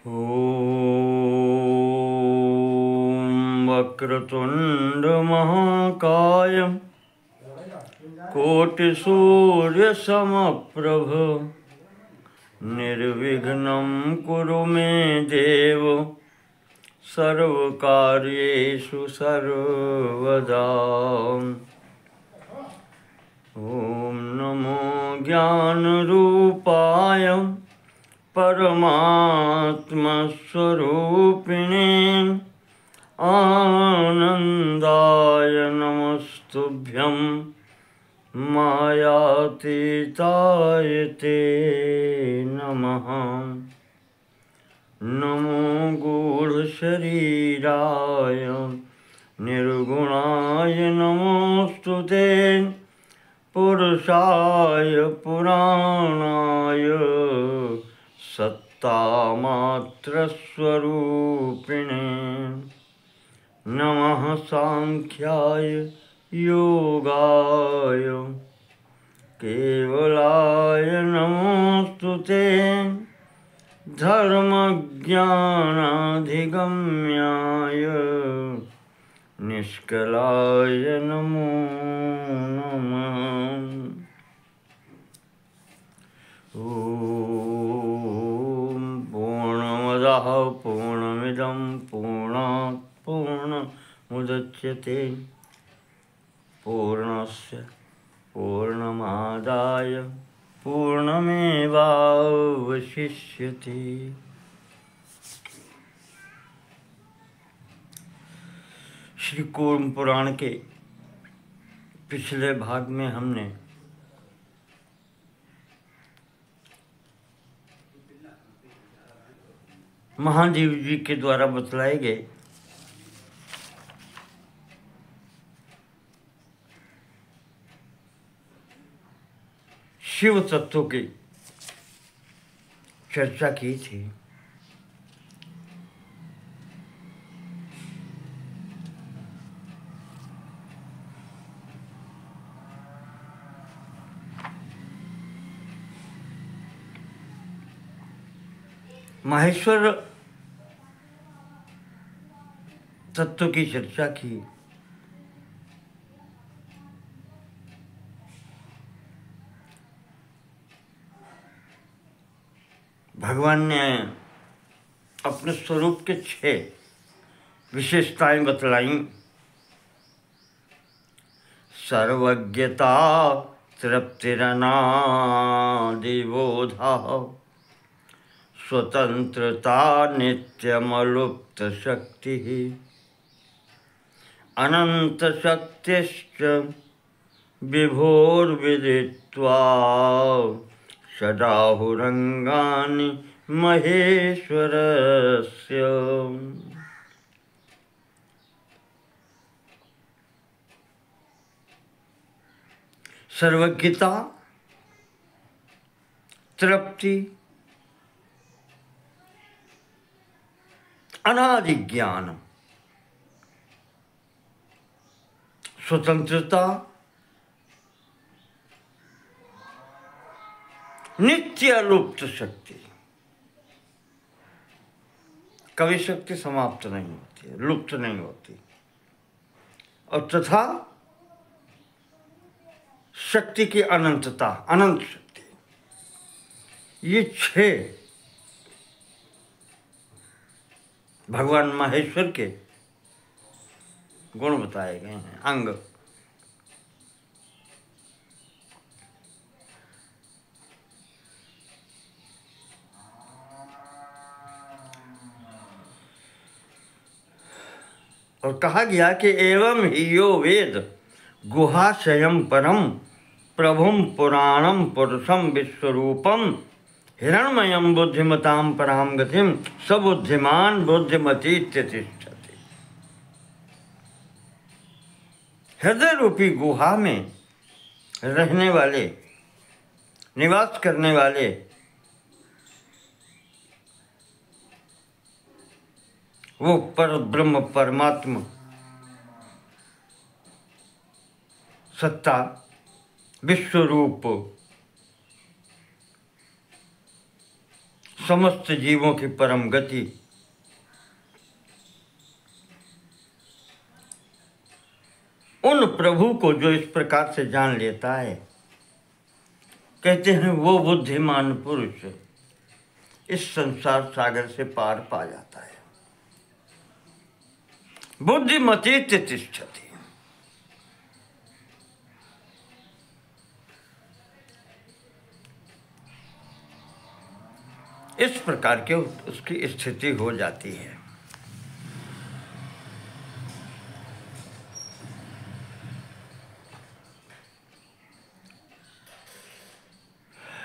ॐ वक्रतुण्ड महाकाय कोटिसूर्यसमप्रभ निर्विघ्नं कुरु मे देव सर्वकार्येषु सर्वदा। ॐ नमो ज्ञानरूपाय परमात्मस्वरूपिणे आनन्दाय नमस्तुभ्यं मायातीताय ते नमः। नमो गूढशरीराय निर्गुणाय नमोऽस्तुते पुरुषाय पुराणाय सत्तामात्रस्वरूपिणे नमः। सांख्याय योगाय केवलाय नमोऽस्तुते धर्मज्ञानाधिगम्याय निष्कलाय नमो नमः। ॐ पूर्णमदः पूर्णमिदं पूर्णात् पूर्णमुदच्यते पूर्णस्य पूर्णमादाय पूर्णमेवावशिष्यते। श्री कूर्म पुराण के पिछले भाग में हमने महादेव जी के द्वारा बतलाए गए शिव तत्व की चर्चा की थी। माहेश्वर तत्व की चर्चा की। भगवान ने अपने स्वरूप के 6 विशेषताएं बतलाई। सर्वज्ञता, तृप्तिरनादिबोधः, स्वतंत्रता, नित्यमलुप्त शक्ति, अनंत शक्तिश्च विभोर्विदित्वा सदाहुरंगानि महेश्वरस्य। सर्वज्ञता, तृप्ति, अनादि ज्ञान, स्वतंत्रता, नित्य लुप्त शक्ति। कभी शक्ति समाप्त नहीं होती है, लुप्त नहीं होती। और तथा शक्ति की अनंतता, अनंत शक्ति। ये 6 भगवान माहेश्वर के गुण बताए गए हैं, अंग। और कहा गया कि एवं ही यो वेद गुहाशयम परम प्रभुम पुराणम पुरुषम विश्वरूपम हिरणमयम बुद्धिमतां पराम गतिम सबुद्धिमान बुद्धिमती तिष्ठति। हृदय रूपी गुहा में रहने वाले, निवास करने वाले वो पर ब्रह्म परमात्मा सत्ता विश्वरूप समस्त जीवों की परम गति, उन प्रभु को जो इस प्रकार से जान लेता है, कहते हैं वो बुद्धिमान पुरुष इस संसार सागर से पार पा जाता है। बुद्धिमती तिष्ठति। इस प्रकार के उसकी स्थिति हो जाती है।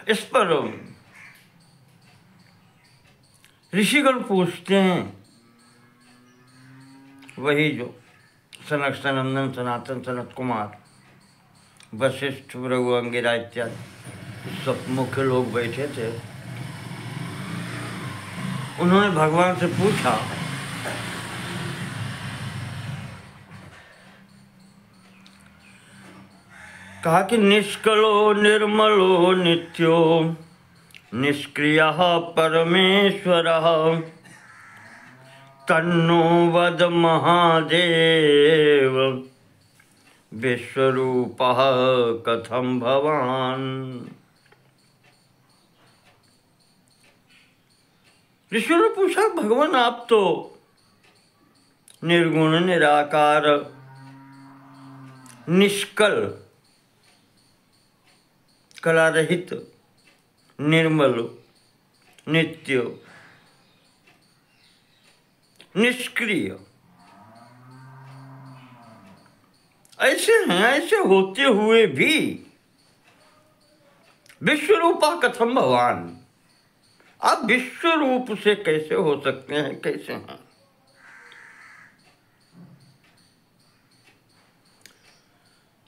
इस पर ऋषिगण पूछते हैं, वही जो सनक सनंदन सनातन सनत कुमार वशिष्ठ भृगु अंगिरा इत्यादि सब मुख्य लोग बैठे थे। उन्होंने भगवान से पूछा, कहा कि निष्कलो निर्मलो नित्यो निष्क्रियः परमेश्वरः तन्नो वद महादेव विश्वरूपः कथम भवान। ऋषि ने पूछा, भगवान आप तो निर्गुण निराकार निष्कल कला रहित निर्मल नित्य निष्क्रिय ऐसे हैं, ऐसे होते हुए भी विश्वरूपा कथम भगवान, आप विश्व रूप से कैसे हो सकते हैं, कैसे हैं?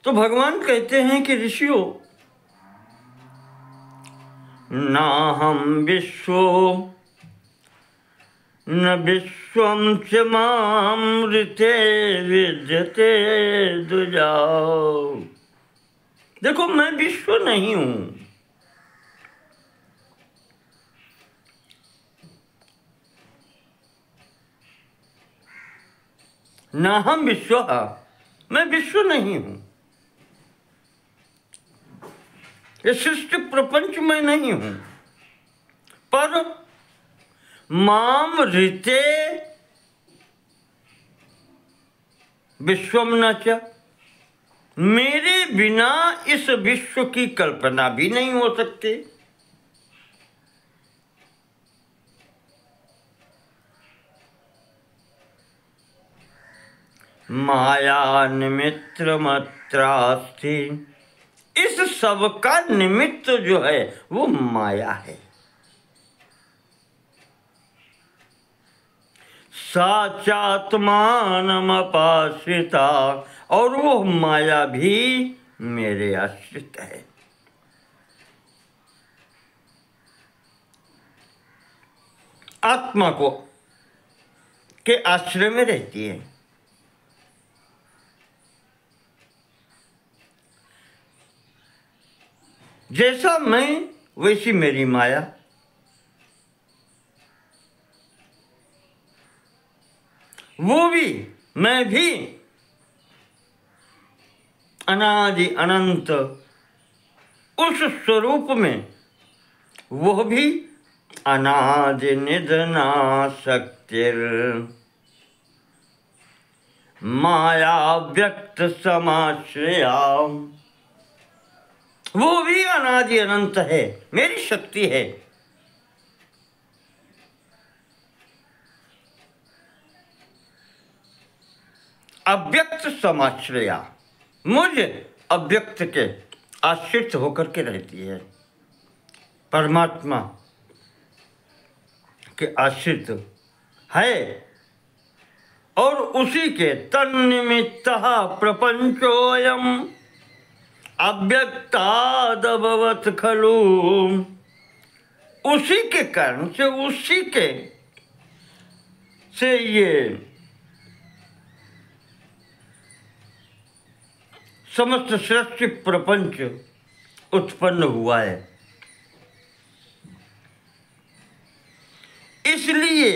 तो भगवान कहते हैं कि ऋषियों, ना हम विश्वो न विश्वम च मामृते विद्यते दुजाओ। देखो, मैं विश्व नहीं हूं, ना हम विश्व, मैं विश्व नहीं हूं, ये सृष्टि प्रपंच में नहीं हूं, पर माम ऋते विश्वम न च, मेरे बिना इस विश्व की कल्पना भी नहीं हो सकती। माया निमित्र मात्रास्ति, इस सब का निमित्त जो है वो माया है। साचात्मानमपाश्रिता, और वो माया भी मेरे आश्रित है। आत्मा को के आश्रय में रहती है। जैसा मैं वैसी मेरी माया। वो भी, मैं भी अनादि अनंत उस स्वरूप में, वह भी अनादि निधना शक्तिर माया व्यक्त समाश्रया, वो भी अनादि अनंत है, मेरी शक्ति है। अव्यक्त समाश्रया, मुझे अव्यक्त के आश्रित होकर के रहती है। परमात्मा के आश्रित है और उसी के तन्निमित्तः प्रपंचोऽयम् अव्यक्तादभवत् खलु, उसी के कारण से, उसी के से ये समस्त सृष्टि प्रपंच उत्पन्न हुआ है। इसलिए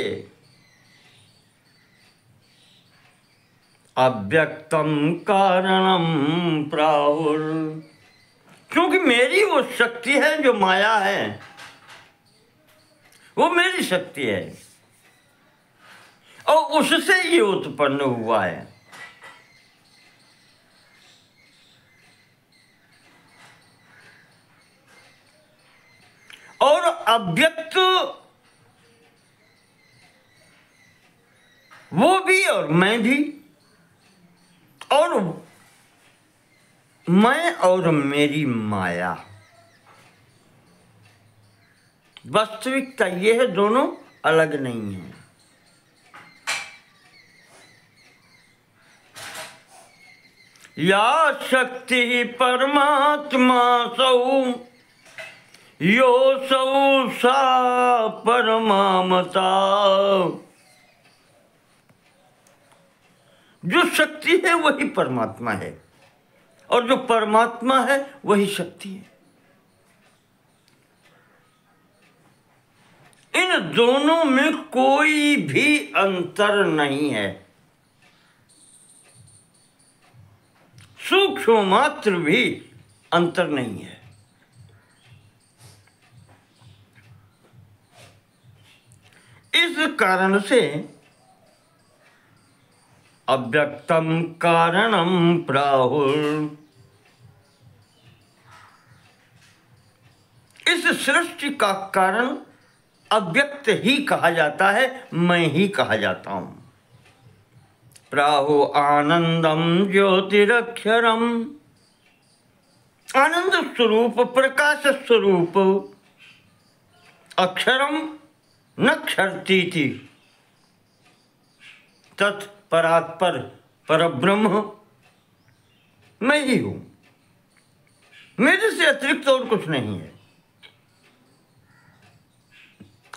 अव्यक्तम कारणम प्राहुर, क्योंकि मेरी वो शक्ति है जो माया है, वो मेरी शक्ति है और उससे ये उत्पन्न हुआ है। और अव्यक्त वो भी और मैं भी, और मैं और मेरी माया, वास्तविकता ये है दोनों अलग नहीं है। या शक्ति परमात्मा सौ यो सौ सा परमामता, जो शक्ति है वही परमात्मा है और जो परमात्मा है वही शक्ति है। इन दोनों में कोई भी अंतर नहीं है, सूक्ष्म मात्र भी अंतर नहीं है। इस कारण से अव्यक्तम कारणम प्राहुर, इस सृष्टि का कारण अव्यक्त ही कहा जाता है, मैं ही कहा जाता हूं। प्राहु आनंदम ज्योतिरक्षरम, आनंद स्वरूप प्रकाश स्वरूप, अक्षरम न क्षरती थी, तत्परात्पर परब्रह्म मैं ही हूं, मेरे से अतिरिक्त और कुछ नहीं है।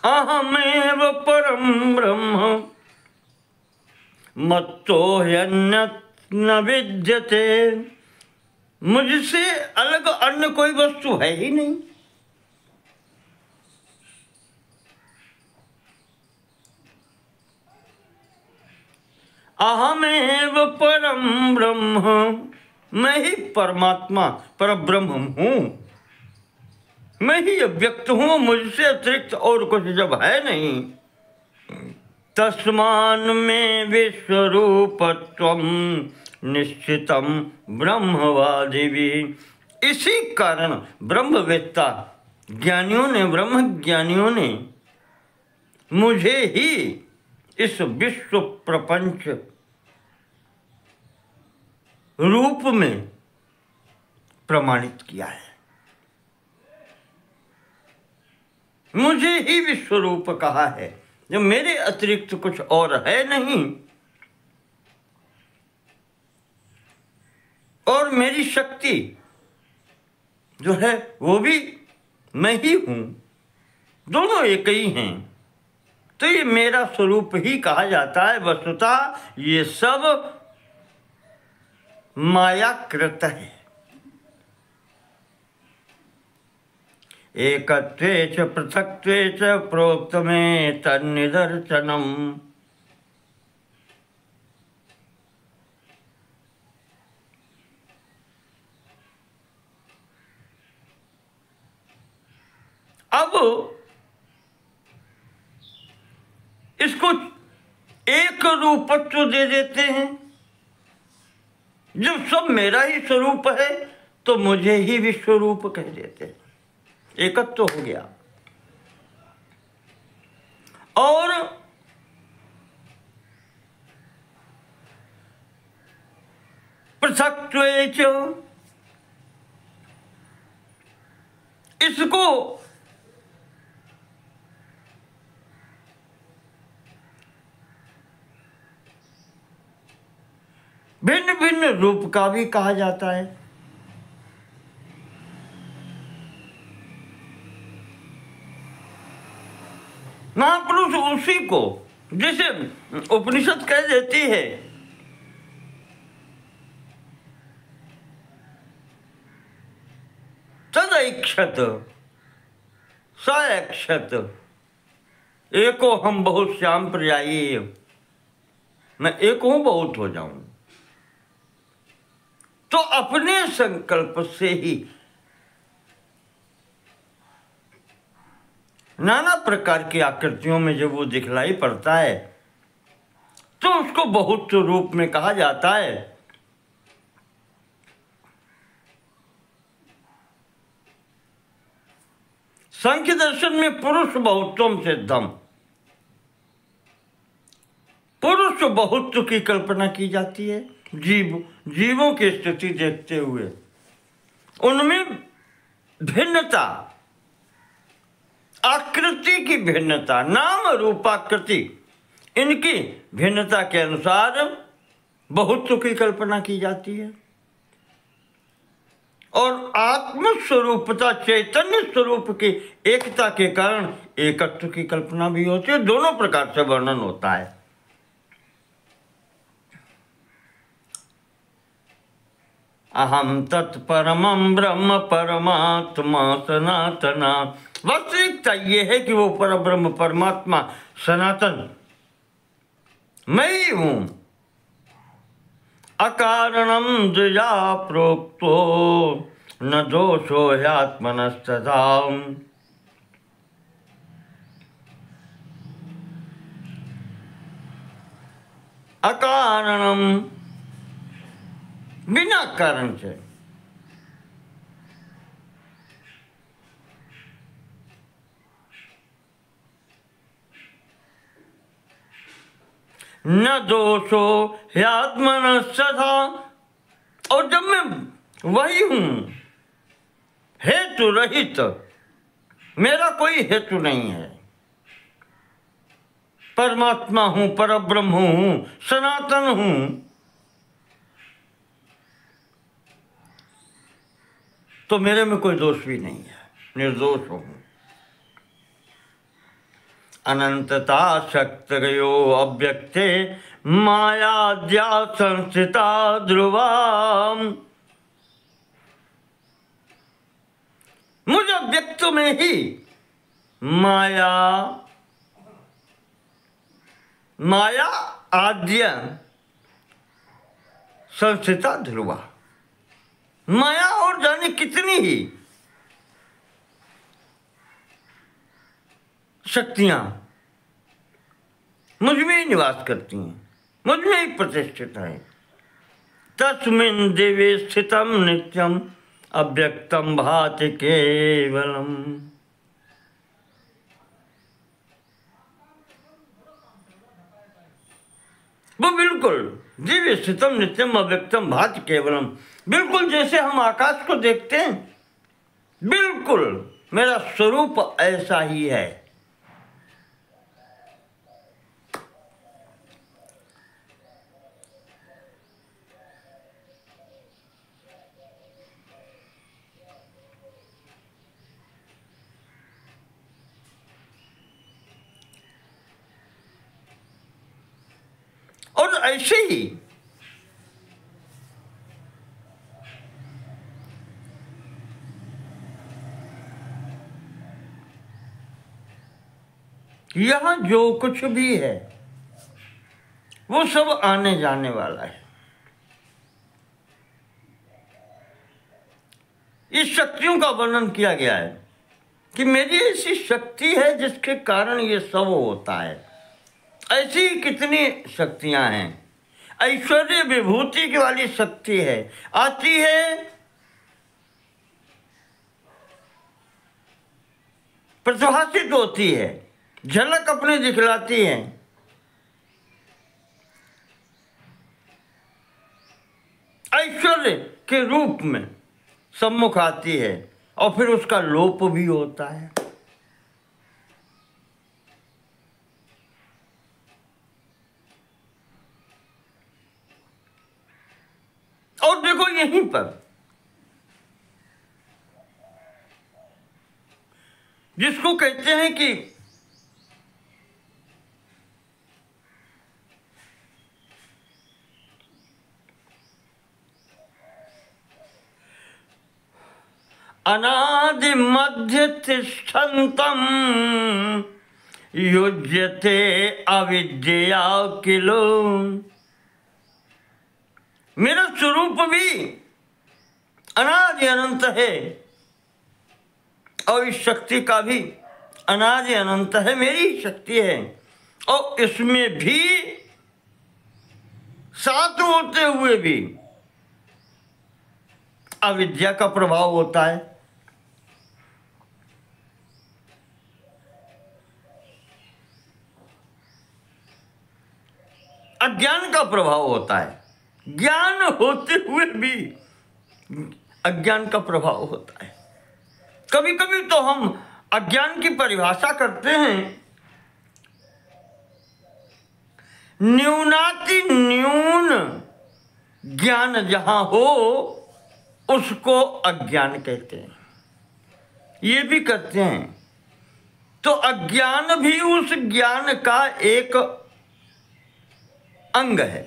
अहमेव परम ब्रह्म मत्तो ह्यन्यत् न विद्यते, मुझसे अलग अन्य कोई वस्तु है ही नहीं। अहमेव परम ब्रह्म, मैं ही परमात्मा परब्रह्म हूं, मैं ही अव्यक्त हूं, मुझसे अतिरिक्त और कुछ जब है नहीं, तस्मान में विश्वरूपत्वम निश्चितम ब्रह्मवादिभी, इसी कारण ब्रह्मवेत्ता ज्ञानियों ने, ब्रह्म ज्ञानियों ने मुझे ही इस विश्व प्रपंच रूप में प्रमाणित किया है, मुझे ही विश्व रूप कहा है, जब मेरे अतिरिक्त कुछ और है नहीं। और मेरी शक्ति जो है वो भी मैं ही हूं, दोनों एक ही हैं, तो ये मेरा स्वरूप ही कहा जाता है। वस्तुतः ये सब मायाकृत है। एकत्वे च पृथक्त्वे च प्रोक्त में तन्निदर्शनम, अब इसको एक रूपत्व दे देते हैं। जब सब मेरा ही स्वरूप है तो मुझे ही विश्व रूप कह देते हैं, एकत्व हो गया। और पृथक्त्वे च, इसको भिन्न भिन्न रूप का भी कहा जाता है। महापुरुष उसी को, जैसे उपनिषद कह देती है तदैक्षत सैक्षत, एको हम बहुत श्याम पर्यायी, मैं एक हूं बहुत हो जाऊं। तो अपने संकल्प से ही नाना प्रकार की आकृतियों में जब वो दिखलाई पड़ता है तो उसको बहुत रूप में कहा जाता है। सांख्य दर्शन में पुरुष बहुत्वम सिद्धम, पुरुष बहुत्व की कल्पना की जाती है। जीवों की स्थिति देखते हुए उनमें भिन्नता, आकृति की भिन्नता, नाम रूपाकृति, इनकी भिन्नता के अनुसार बहुत्व की कल्पना की जाती है। और आत्म स्वरूपता, चैतन्य स्वरूप की एकता के कारण एकत्व की कल्पना भी होती है। दोनों प्रकार से वर्णन होता है। अहम तत्परमं ब्रह्म परमात्मा सनातना। वास्तविकता ये है कि वो पर ब्रह्म परमात्मा सनातन मैं ही हूं। अकारणम द्विजा प्रोक्तो न दोषो ह्यात्मनस्तथा। अकारणम, बिना कारण से, न दोषो ह्यात्मनस्तथा। और जब मैं वही हूं, हेतु रहित, मेरा कोई हेतु नहीं है, परमात्मा हूं, परब्रह्म हूं, सनातन हूं, तो मेरे में कोई दोष भी नहीं है, निर्दोष हूं। अनंतता शक्तयो अव्यक्ते मायाद्या संस्थिता ध्रुवा। मुझ अव्यक्त में ही माया आद्य संस्थिता ध्रुवा। माया और जाने कितनी ही शक्तियां मुझ में ही निवास करती हैं, मुझ में ही प्रतिष्ठित है। तस्मिन् दिवे स्थितम नित्यम अव्यक्तम भाति केवलम। वो बिल्कुल दिव्य स्थितम नित्यम अव्यक्तम भाति केवलम, बिल्कुल जैसे हम आकाश को देखते हैं, बिल्कुल मेरा स्वरूप ऐसा ही है। और ऐसे ही यहां जो कुछ भी है वो सब आने जाने वाला है। इस शक्तियों का वर्णन किया गया है कि मेरी ऐसी शक्ति है जिसके कारण ये सब होता है। ऐसी ही कितनी शक्तियां हैं। ऐश्वर्य विभूति की वाली शक्ति है, आती है प्रभाषित होती है, झलक अपने दिखलाती है, ऐश्वर्य के रूप में सम्मुख आती है और फिर उसका लोप भी होता है। और देखो यहीं पर जिसको कहते हैं कि अनादि मध्य तिष्ठन्तम् युज्यते अविद्या किलो। मेरा स्वरूप भी अनादि अनंत है और इस शक्ति का भी अनादि अनंत है, मेरी शक्ति है। और इसमें भी साथ होते हुए भी अविद्या का प्रभाव होता है। अज्ञान का प्रभाव होता है, ज्ञान होते हुए भी अज्ञान का प्रभाव होता है। कभी कभी तो हम अज्ञान की परिभाषा करते हैं, न्यूनाति न्यून ज्ञान जहां हो उसको अज्ञान कहते हैं, ये भी करते हैं। तो अज्ञान भी उस ज्ञान का एक अंग है।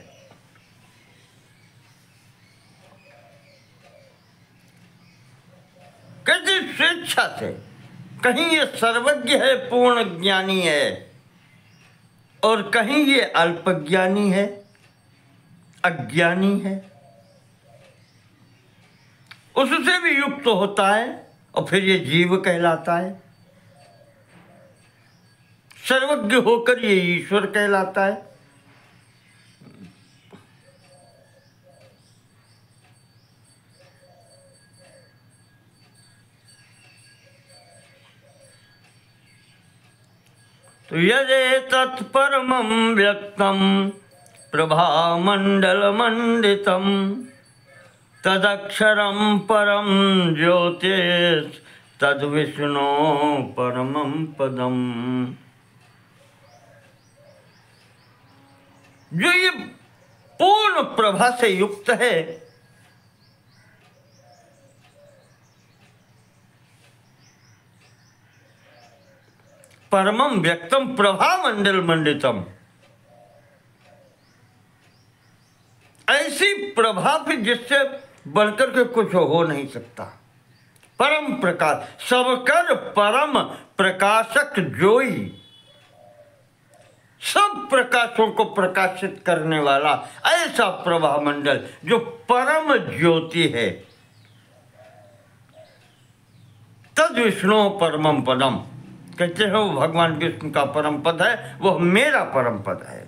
कहते स्वेच्छा से, कहीं ये सर्वज्ञ है, पूर्ण ज्ञानी है, और कहीं ये अल्पज्ञानी है, अज्ञानी है, उससे भी युक्त होता है और फिर ये जीव कहलाता है। सर्वज्ञ होकर ये ईश्वर कहलाता है। तो यदेतत् परमं व्यक्तं प्रभामण्डलमण्डितं तदक्षरं परं ज्योतिस्तद्विष्णो परमं पदम। जो ये पूर्ण प्रभा से युक्त है, परमं व्यक्तम प्रभामंडल मंडितम, ऐसी प्रभा फिर जिससे बढ़कर के कुछ हो नहीं सकता। परम प्रकाश, सबकर परम प्रकाशक जोई, सब प्रकाशों को प्रकाशित करने वाला ऐसा प्रभामंडल जो परम ज्योति है। तद विष्णु परमम पदम, कहते हैं वो भगवान विष्णु का परम पद है, वो मेरा परम पद है।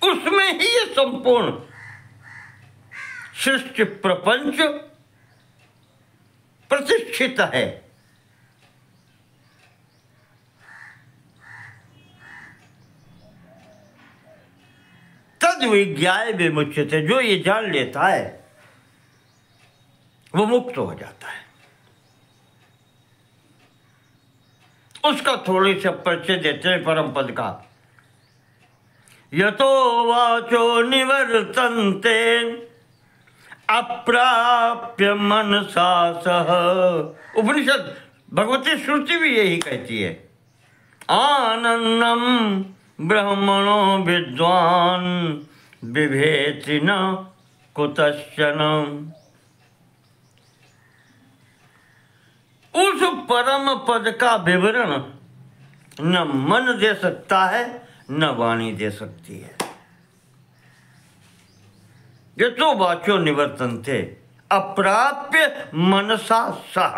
उसमें ही ये संपूर्ण सृष्टि प्रपंच प्रतिष्ठित है। तद विज्ञाय विमुच्यते, जो ये जान लेता है वो मुक्त हो जाता है। उसका थोड़ी सा परिचय देते हैं परम पद का। यतो वाचो निवर्तन्ते अप्राप्य मनसा सह। उपनिषद, भगवती श्रुति भी यही कहती है। आनंदम ब्रह्मणो विद्वान बिभेति न कुतश्चन। उस परम पद का विवरण न मन दे सकता है न वाणी दे सकती है। यतो वाचो निवर्तन्ते अप्राप्य मनसा सह।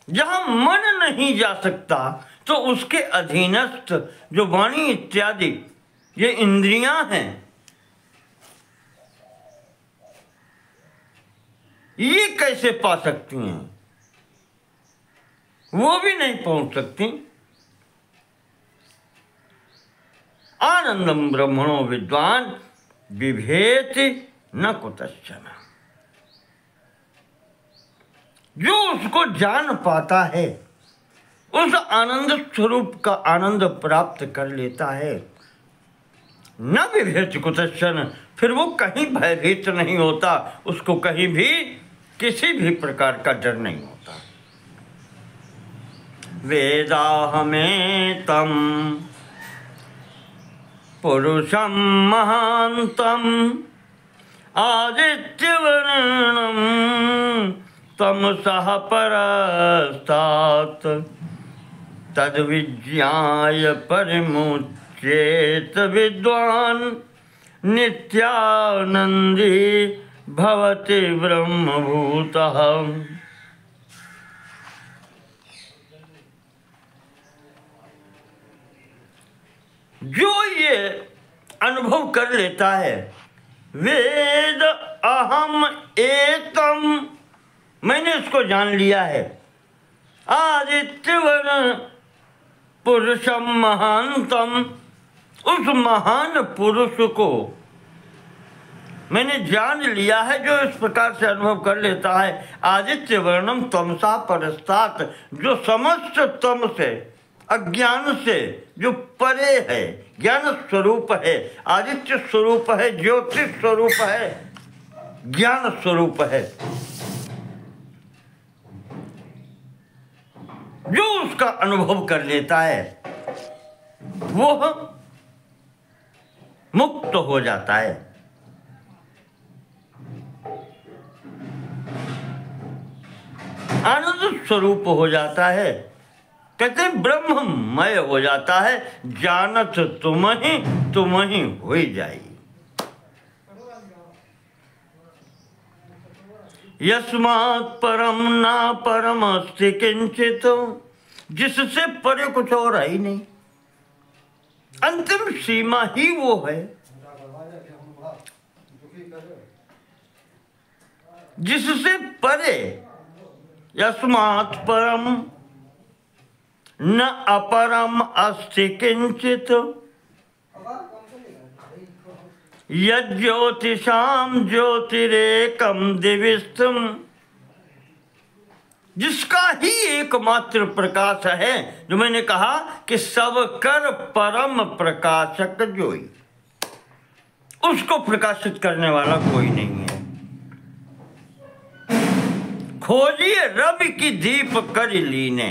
जहां मन नहीं जा सकता तो उसके अधीनस्थ जो वाणी इत्यादि ये इंद्रियां हैं, ये कैसे पा सकती हैं? वो भी नहीं पहुंच सकती। आनंदम ब्रह्मणो विद्वान बिभेति न कुतश्चन। जो उसको जान पाता है, उस आनंद स्वरूप का आनंद प्राप्त कर लेता है, न बिभेति कुतश्चन, फिर वो कहीं भयभीत नहीं होता, उसको कहीं भी किसी भी प्रकार का डर नहीं होता। वेदाहमेतं पुरुषं महान्तं आदित्यवर्णं तमसः परस्तात् तद्विज्ञाय परिमुच्येत विद्वान् नित्यानंदी भवति ब्रह्मभूतः। जो ये अनुभव कर लेता है, वेद अहम एतम, मैंने इसको जान लिया है, आदित्यवर्ण पुरुषम महानतम, उस महान पुरुष को मैंने जान लिया है जो इस प्रकार से अनुभव कर लेता है। आदित्य वर्णम तमसा परस्तात्, जो समस्त तम से, अज्ञान से जो परे है, ज्ञान स्वरूप है, आदित्य स्वरूप है, ज्योति स्वरूप है, ज्ञान स्वरूप है, जो उसका अनुभव कर लेता है वो मुक्त हो जाता है। आनंद स्वरूप हो जाता है, कहते ब्रह्ममय हो जाता है। जानत तुम ही हो जाई। यस्मात् परम ना परम अस्ति किंचित, जिससे परे कुछ और है ही नहीं, अंतिम सीमा ही वो है। जिससे परे, यस्मात् परम न अपरम अस्ति किंचित, यज्योतिषाम ज्योतिरेकम दिविस्तम, जिसका ही एकमात्र प्रकाश है, जो मैंने कहा कि सब कर परम प्रकाशक जोई, उसको प्रकाशित करने वाला कोई नहीं है। खोजिए रवि की दीप कर लीने,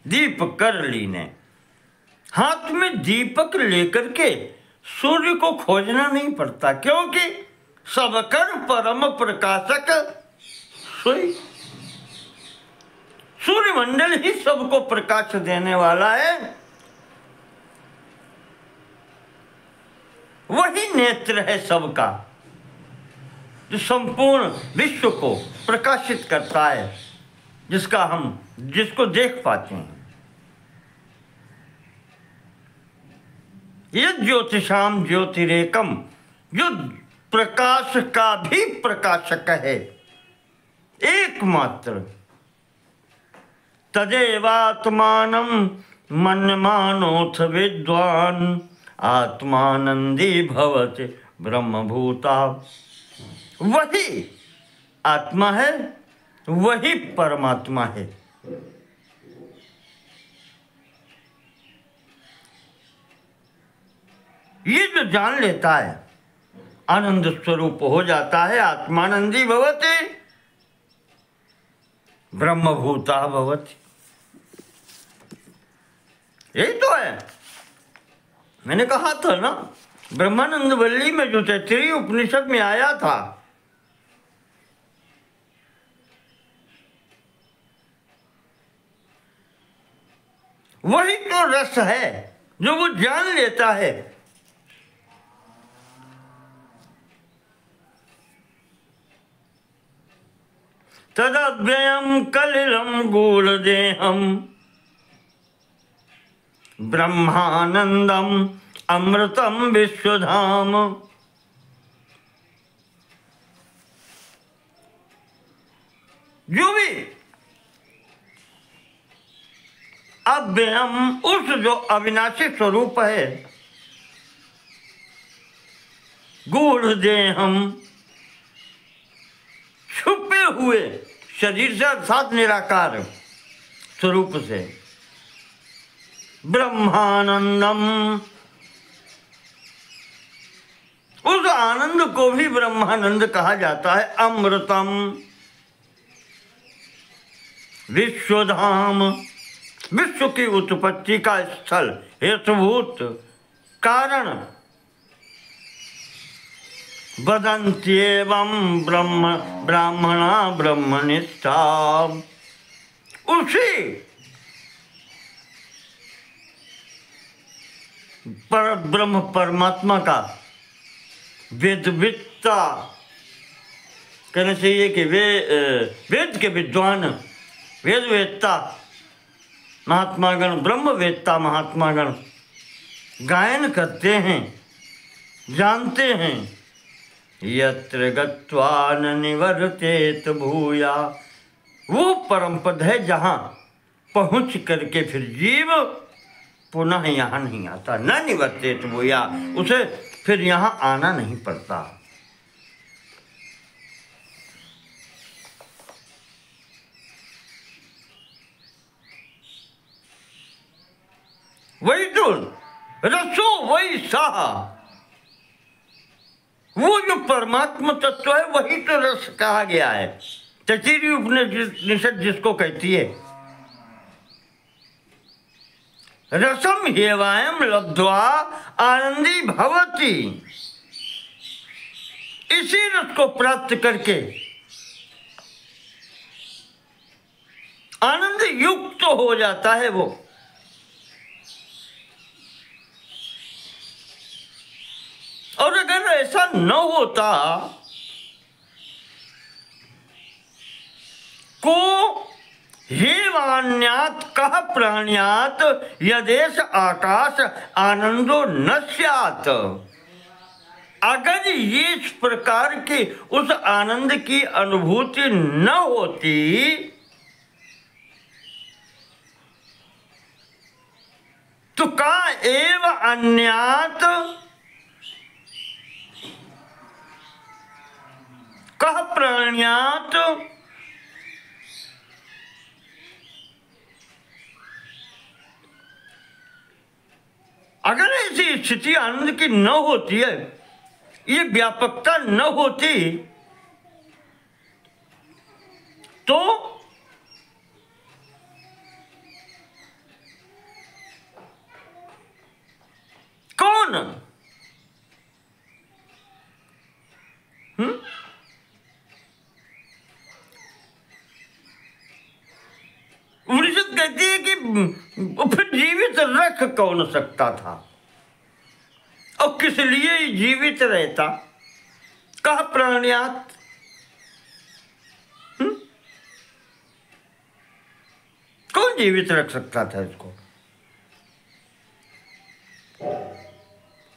दीप कर लीने। हाथ में दीपक लेकर के सूर्य को खोजना नहीं पड़ता, क्योंकि सबकर परम प्रकाशक सोई। सूर्यमंडल ही सबको प्रकाश देने वाला है, वही नेत्र है सबका, जो संपूर्ण विश्व को प्रकाशित करता है, जिसको देख पाते हैं। ये ज्योतिषाम ज्योतिरेकम, जो प्रकाश का भी प्रकाशक है, एकमात्र। तदेवात्मानं मन्यमानोऽथ विद्वान् आत्मानंदी भवति ब्रह्मभूता। वही आत्मा है, वही परमात्मा है। ये जो जान लेता है आनंद स्वरूप हो जाता है। आत्मानंदी भवति ब्रह्मभूता भवति, यही तो है। मैंने कहा था ना, ब्रह्मानंद वल्ली में जो तैत्तिरीय उपनिषद में आया था, वही तो रस है जो वो जान लेता है। तदव्ययम कलिलम गूढ़देहम ब्रह्मानंदम अमृतम विश्वधाम। जो भी अव्ययम, उस जो अविनाशी स्वरूप है, गूढ़देहम, छुपे हुए शरीर से अर्थात निराकार स्वरूप से, ब्रह्मानंदम, उस आनंद को भी ब्रह्मानंद कहा जाता है। अमृतम, विश्वधाम, विश्व की उत्पत्ति का स्थल, हेतुभूत कारण, वदन्त्येवं ब्राह्मणा ब्रह्मनिष्ठा। उसी पर ब्रह्म परमात्मा का वेदविद्ता कहना चाहिए कि वेद के विद्वान, वेदवेत्ता महात्मागण, ब्रह्मवेत्ता महात्मागण गायन करते हैं, जानते हैं। यत्र गत्वा न निवर्तेत भूया, वो परम पद है जहाँ पहुँच करके फिर जीव पुनः यहाँ नहीं आता। न निवर्तेत भूया, उसे फिर यहाँ आना नहीं पड़ता। वही तो रसो वही साहा, वो जो परमात्मा तत्व है वही तो रस कहा गया है। तैत्तिरीय उपनिषद जिसको कहती है, रसम ह्येवायं लब्ध्वा आनंदी भवति। इसी रस को प्राप्त करके आनंद युक्त हो जाता है वो। और अगर ऐसा न होता को हेवान्यात् कः प्राण्यात् यदेष आकाश आनंदो न स्यात्। अगर ये इस प्रकार की उस आनंद की अनुभूति न होती तो का एव अन्यात् कः प्राण्यात्। अगर ऐसी स्थिति आनंद की न होती है, ये व्यापकता न होती, तो कौन उपनिषद कहती है कि फिर जीवित रख कौन सकता था और किस लिए जीवित रहता। कह प्राण्यात, कौन जीवित रख सकता था इसको।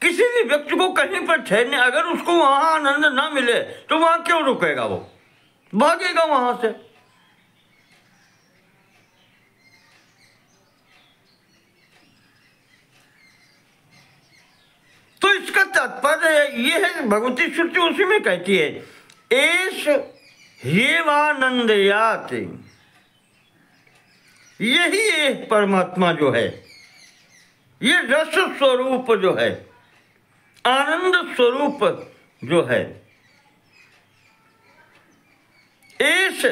किसी भी व्यक्ति को कहीं पर ठहरने, अगर उसको वहां आनंद ना मिले तो वहां क्यों रुकेगा, वो भागेगा वहां से। तो इसका तात्पर्य ये है, भगवती श्रुति उसी में कहती है, एष ह्येवानंदयात्। यही एक परमात्मा जो है, ये रस स्वरूप जो है, आनंद स्वरूप जो है, एष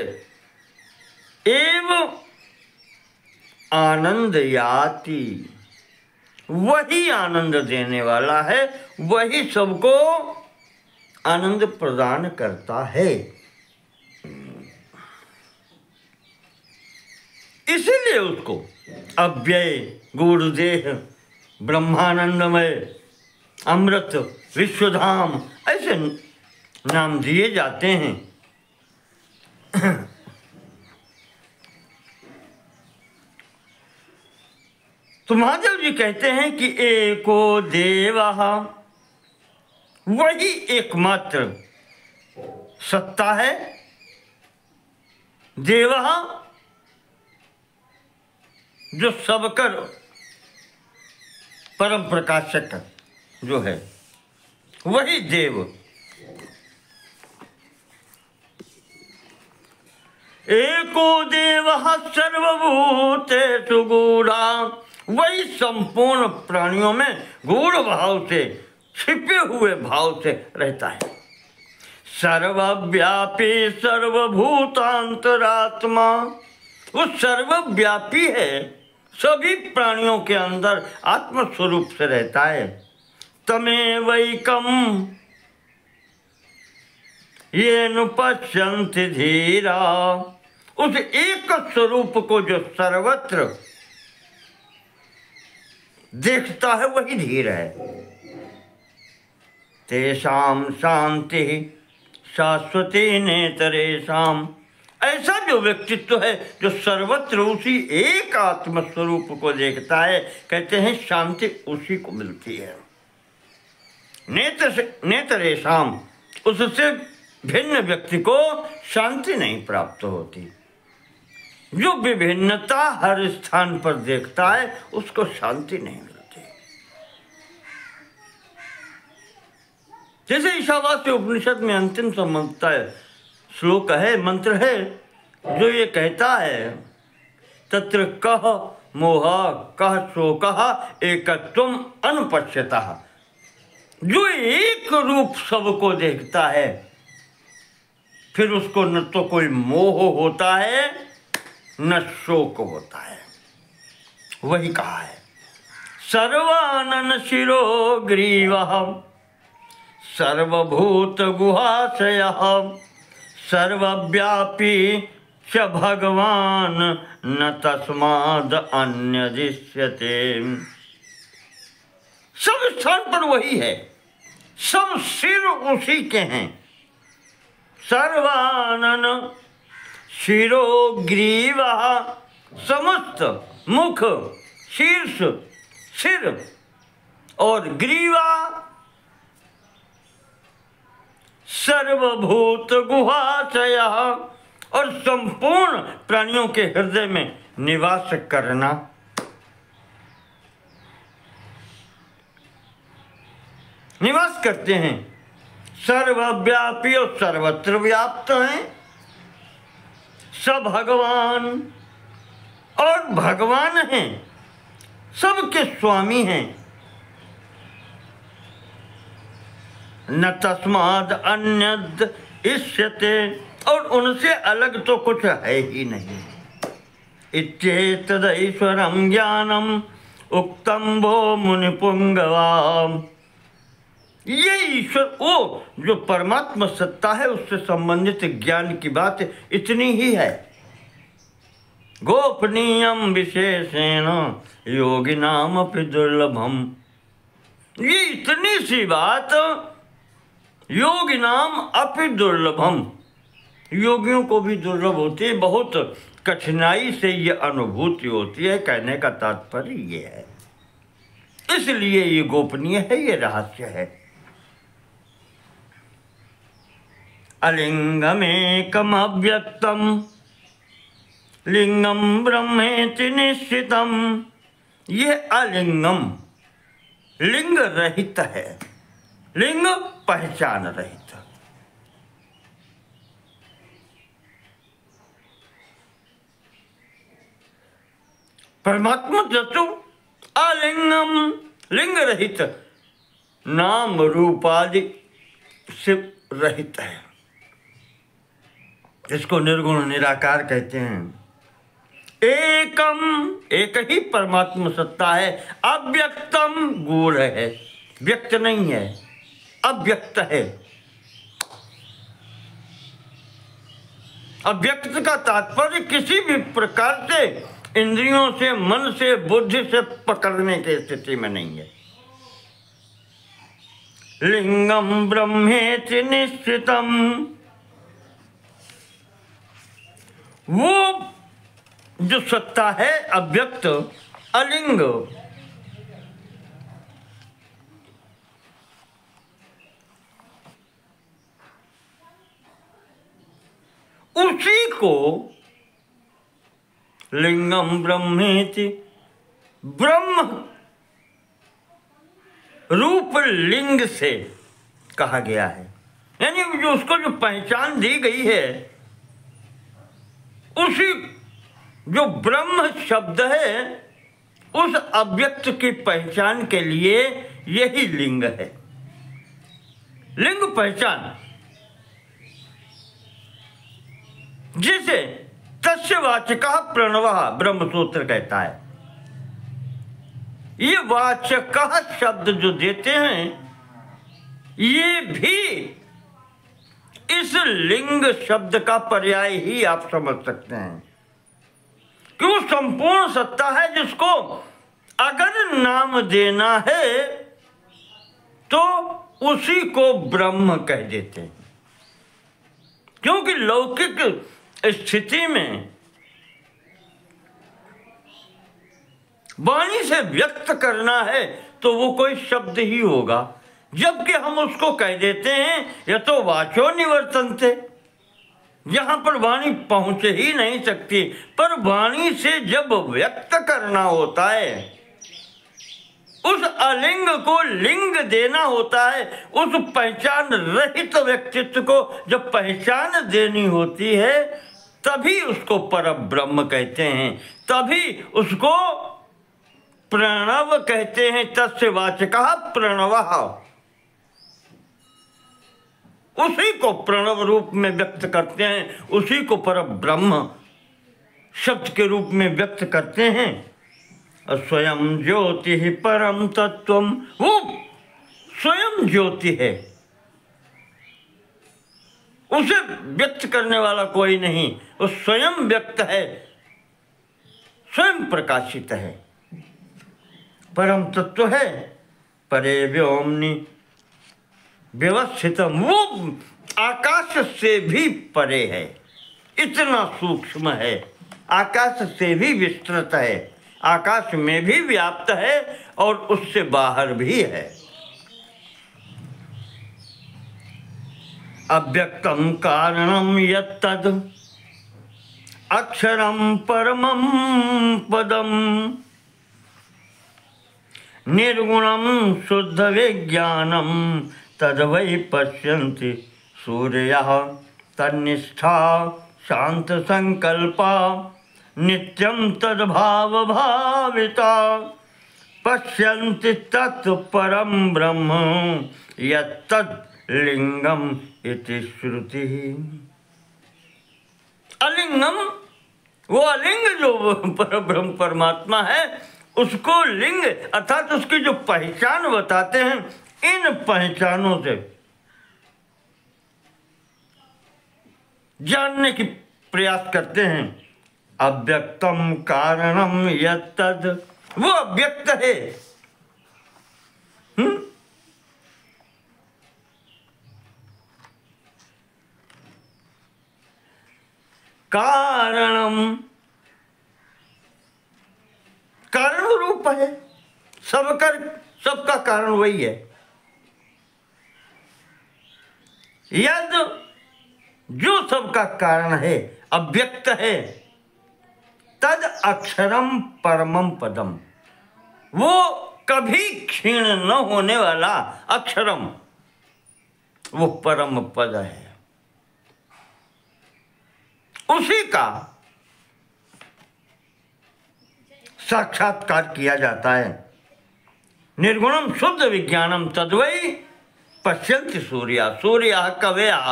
एव आनंदयाति, वही आनंद देने वाला है, वही सबको आनंद प्रदान करता है। इसीलिए उसको अव्यय, गुरुदेह, ब्रह्मानंदमय, अमृत, विश्वधाम ऐसे नाम दिए जाते हैं। तो महादेव जी कहते हैं कि एको देवः, वही एकमात्र सत्ता है। देवः जो सबकर परम प्रकाशक जो है, वही देव। एको देवः सर्वभूतेषु गूढ़ा, वही संपूर्ण प्राणियों में गूढ़ भाव से, छिपे हुए भाव से रहता है। सर्वव्यापी सर्वभूतांतरात्मा, वो सर्वव्यापी है, सभी प्राणियों के अंदर आत्म स्वरूप से रहता है। तमेवैकम ये नु पश्यन्ति धीरा। उस एक स्वरूप को जो सर्वत्र देखता है वही धीर है। तेषाम शांति शाश्वती नेतरेषाम। ऐसा जो व्यक्तित्व है जो सर्वत्र उसी एक आत्म स्वरूप को देखता है, कहते हैं शांति उसी को मिलती है। नेतरेषाम, उससे भिन्न व्यक्ति को शांति नहीं प्राप्त होती। जो विभिन्नता हर स्थान पर देखता है उसको शांति नहीं मिलती। जैसे ईशावास्य उपनिषद में अंतिम संबंधता है श्लोक है, मंत्र है, जो ये कहता है तत्र कह मोह कह शोक एकत्वम अनुपश्यतः। जो एक रूप सबको देखता है फिर उसको न तो कोई मोह होता है न शोक होता है। वही कहा है सर्वानन शिरो ग्रीवः सर्वभूत गुहाशयः सर्वव्यापी च भगवान न तस्माद् अन्यदिश्यते। सब स्थान पर वही है, सब सिर उसी के हैं। सर्वानन शिरो ग्रीवः, समस्त मुख शीर्ष सिर और ग्रीवा सर्वभूत गुहाशयः, और संपूर्ण प्राणियों के हृदय में निवास करना। निवास करते हैं। सर्वव्यापी और सर्वत्र व्याप्त हैं। सब भगवान और भगवान हैं, सबके स्वामी हैं। न तस्माद् अन्यद् इष्यते, और उनसे अलग तो कुछ है ही नहीं। इत्येतदैश्वरं ज्ञानम उक्तम भो मुनिपुंगवा। ये ईश्वर, वो जो परमात्मा सत्ता है, उससे संबंधित ज्ञान की बात इतनी ही है। गोपनीयम विशेषेण योगिनाम अपि दुर्लभम। ये इतनी सी बात योगिनाम अपि दुर्लभम, योगियों को भी दुर्लभ होती है। बहुत कठिनाई से ये अनुभूति होती है। कहने का तात्पर्य ये है, इसलिए ये गोपनीय है, ये रहस्य है। अलिंगमेकम अव्यक्तम लिंगम ब्रह्मेति निश्चितम। ये अलिंगम लिंग रहित है, लिंग पहचान रहित। परमात्मा जसु अलिंगम, लिंग रहित, नाम रूपादि से रहित है। इसको निर्गुण निराकार कहते हैं। एकम, एक ही परमात्मा सत्ता है। अव्यक्तम, गूढ़ है, व्यक्त नहीं है, अव्यक्त है। अव्यक्त का तात्पर्य किसी भी प्रकार से इंद्रियों से, मन से, बुद्धि से पकड़ने की स्थिति में नहीं है। लिंगम ब्रह्मेति निश्चितम, वो जो सत्ता है अव्यक्त अलिंग, उसी को लिंगम ब्रह्मेति, ब्रह्म रूप लिंग से कहा गया है। यानी जो उसको जो पहचान दी गई है, उसी जो ब्रह्म शब्द है, उस अव्यक्त की पहचान के लिए यही लिंग है। लिंग पहचान, जिसे तस्य वाचकः प्रणवः ब्रह्मसूत्र कहता है। ये वाचकः शब्द जो देते हैं, ये भी इस लिंग शब्द का पर्याय ही आप समझ सकते हैं कि वो संपूर्ण सत्ता है जिसको अगर नाम देना है तो उसी को ब्रह्म कह देते हैं। क्योंकि लौकिक स्थिति में वाणी से व्यक्त करना है तो वो कोई शब्द ही होगा, जबकि हम उसको कह देते हैं या तो वाचो निवर्तन्ते, जहां पर वाणी पहुंच ही नहीं सकती। पर वाणी से जब व्यक्त करना होता है, उस अलिंग को लिंग देना होता है, उस पहचान रहित व्यक्तित्व को जब पहचान देनी होती है तभी उसको परब्रह्म कहते हैं, तभी उसको प्रणव कहते हैं। तस्य वाचकः प्रणवः, उसी को प्रणव रूप में व्यक्त करते हैं, उसी को परब्रह्म शब्द के रूप में व्यक्त करते हैं। स्वयं ज्योति ही परम तत्वम, वो स्वयं ज्योति है, उसे व्यक्त करने वाला कोई नहीं, वो स्वयं व्यक्त है, स्वयं प्रकाशित है, परम तत्व है। परे व्योमनि व्यवस्थितम, वो आकाश से भी परे है, इतना सूक्ष्म है, आकाश से भी विस्तृत है, आकाश में भी व्याप्त है और उससे बाहर भी है। अव्यक्तम कारणम यत्तद अक्षरम परमं पदम निर्गुणम शुद्ध विज्ञानम तद वै पश्यन्ति सूर्यः तन्निष्ठा शांत संकल्पा नित्यं तद्भाव भाविता पश्यन्ति तत्परं ब्रह्म यत्तद् लिंगम इति श्रुति। अलिंगम, वो अलिंग जो परब्रह्म परमात्मा है, उसको लिंग अर्थात उसकी जो पहचान बताते हैं, इन पहचानों से जानने की प्रयास करते हैं। अव्यक्तम कारणम यत्तद, वो अव्यक्त है, कारणम कारण रूप है, सबका कारण वही है। यद, जो सबका कारण है, अव्यक्त है, तद अक्षरम परमम पदम, वो कभी क्षीण न होने वाला अक्षरम, वो परम पद है, उसी का साक्षात्कार किया जाता है। निर्गुणम शुद्ध विज्ञानम तद्वै पश्यन्ति सूर्या, सूर्यः कवयः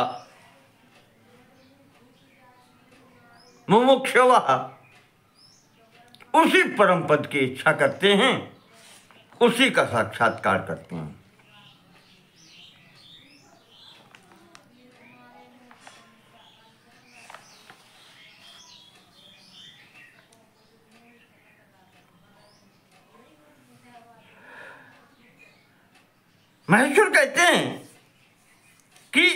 मुमुक्षवः, उसी परम पद की इच्छा करते हैं, उसी का साक्षात्कार करते हैं। महेश्वर कहते हैं कि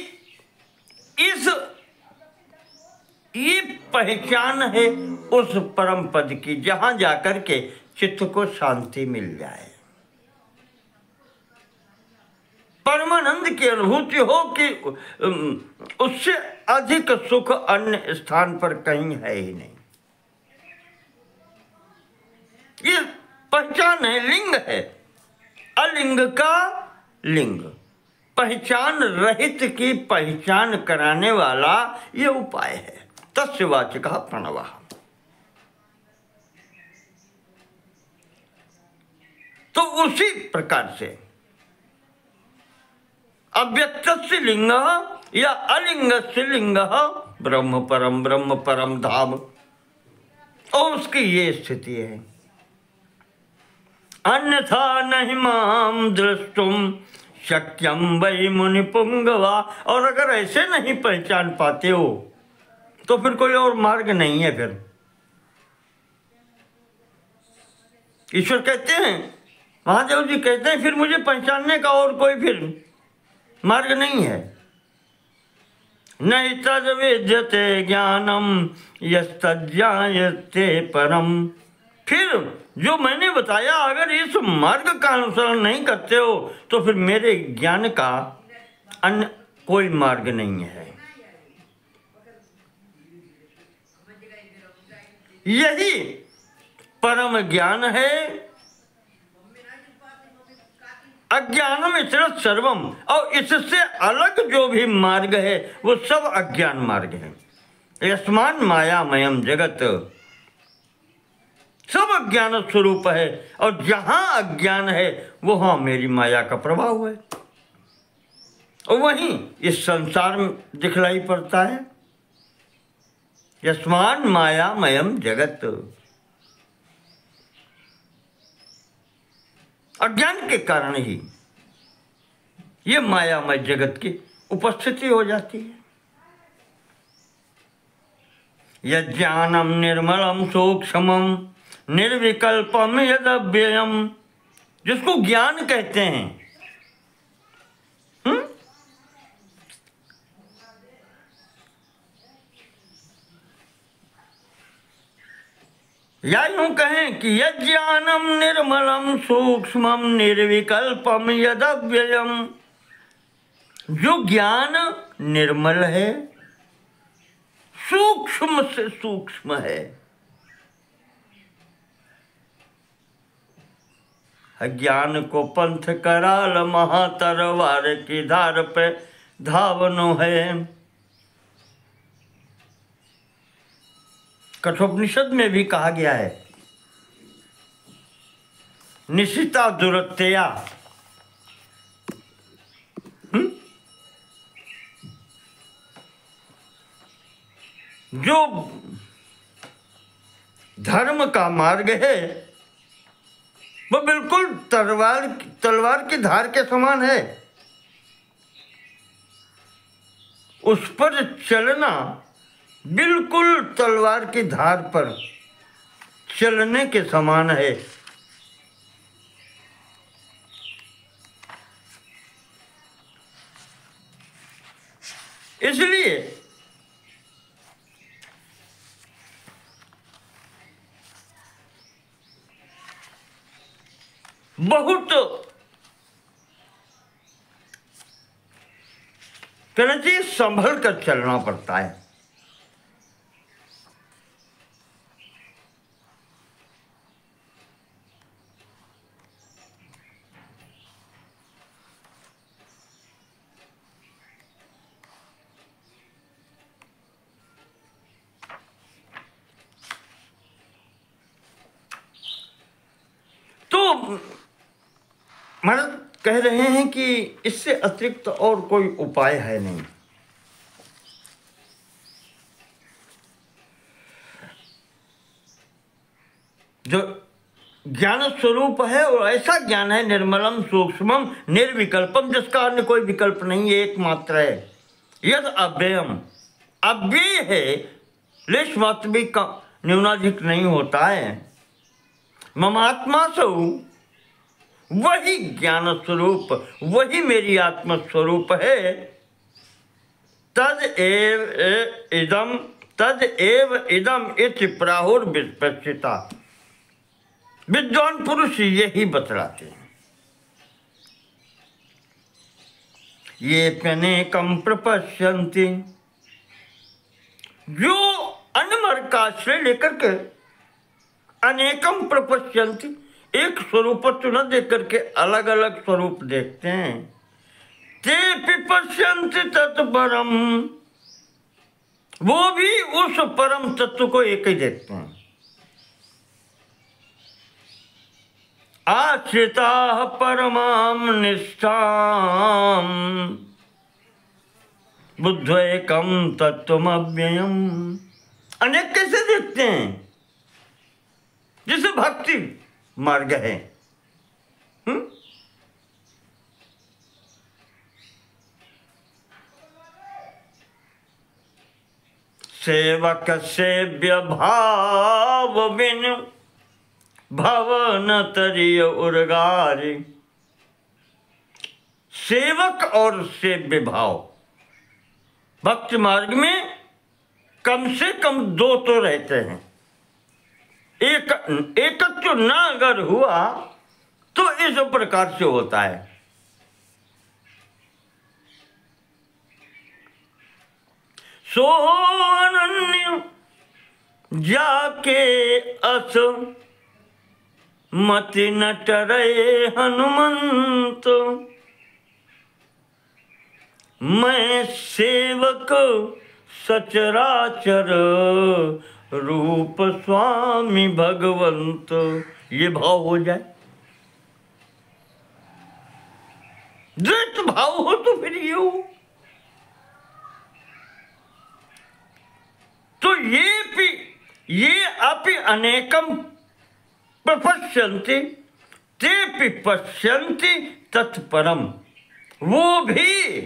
ये पहचान है उस परम पद की जहां जाकर के चित्त को शांति मिल जाए, परमानंद की अनुभूति हो कि उससे अधिक सुख अन्य स्थान पर कहीं है ही नहीं। ये पहचान है, लिंग है, अलिंग का लिंग, पहचान रहित की पहचान कराने वाला ये उपाय है। तस्य वाचकः प्रणवः। तो उसी प्रकार से अव्यक्तस्य लिंगः या अलिंगस्य लिंगः ब्रह्म परम धाम, और उसकी ये स्थिति है। अन्यथा नहि माम द्रष्टुम शक्यम वै मुनि पुंगवा। और अगर ऐसे नहीं पहचान पाते हो तो फिर कोई और मार्ग नहीं है। फिर ईश्वर कहते हैं, महादेव जी कहते हैं, फिर मुझे पहचानने का और कोई फिर मार्ग नहीं है। नहीं तद विद्यते ज्ञानम यस्तज्ञायते परम। फिर जो मैंने बताया, अगर इस मार्ग का अनुसरण नहीं करते हो तो फिर मेरे ज्ञान का अन्य कोई मार्ग नहीं है। यही परम ज्ञान है। अज्ञानम इतरत सर्वम। और इससे अलग जो भी मार्ग है वो सब अज्ञान मार्ग है। यस्मान मायामयम जगत, सब अज्ञान स्वरूप है। और जहां अज्ञान है वहां मेरी माया का प्रभाव है, और वहीं इस संसार में दिखलाई पड़ता है। यस्मान मायामयम जगत, अज्ञान के कारण ही ये मायामय जगत की उपस्थिति हो जाती है। यज्ञानम निर्मलम सूक्ष्मम निर्विकल्पम यदव्ययम, जिसको ज्ञान कहते हैं। या यूं कहें कि यज्ञानम निर्मलम सूक्ष्मम निर्विकल्पम यदव्ययम। जो ज्ञान निर्मल है, सूक्ष्म से सूक्ष्म है। अज्ञान को पंथ कराल महातरवार की धार पे धावनो है। कठोपनिषद में भी कहा गया है, निशिता दुरत्या। जो धर्म का मार्ग है वो बिल्कुल तलवार की धार के समान है। उस पर चलना बिल्कुल तलवार की धार पर चलने के समान है। इसलिए बहुत कहना चाहिए संभल कर चलना पड़ता है। तो महाराज कह रहे हैं कि इससे अतिरिक्त और कोई उपाय है नहीं। जो ज्ञान स्वरूप है और ऐसा ज्ञान है निर्मलम सूक्ष्मम निर्विकल्पम, जिसका अन्य कोई विकल्प नहीं है, एकमात्र है। यद अव्ययम, अव्यय है, लेश मात्र भी न्यूनाधिक नहीं होता है। ममात्मा सौ, वही ज्ञान स्वरूप, वही मेरी आत्म स्वरूप है। तद एव इदम इति प्राहुर्विपश्चिता। विद्वान पुरुष यही बतलाते हैं। ये अनेकम प्रपश्यन्ति, जो अनमर का आश्रय लेकर के अनेकम प्रपश्यन्ति, एक स्वरूप न देख करके अलग अलग स्वरूप देखते हैं। ते पिपश्यन्ति तत्परम, वो भी उस परम तत्व को एक ही देखते हैं। आश्रिता परमाम निष्ठाम बुद्धेकम तत्वमव्ययम। अनेक कैसे देखते हैं? जैसे भक्ति मार्ग है, सेवक सेव्य भाव बिन भवन तरिय उर्गारी। सेवक और सेव्य भाव, भक्ति मार्ग में कम से कम दो तो रहते हैं। एकत्व न अगर हुआ तो इस प्रकार से होता है। सो अनन्य जाके अस मति न टरे हनुमंत। मैं सेवक सचराचर रूप स्वामी भगवंत। ये भाव हो जाए, द्वैत भाव हो तो फिर ये हो। तो ये अपि अनेकम प्रपश्यन्ति तेपि पश्यन्ति तत्परम। वो भी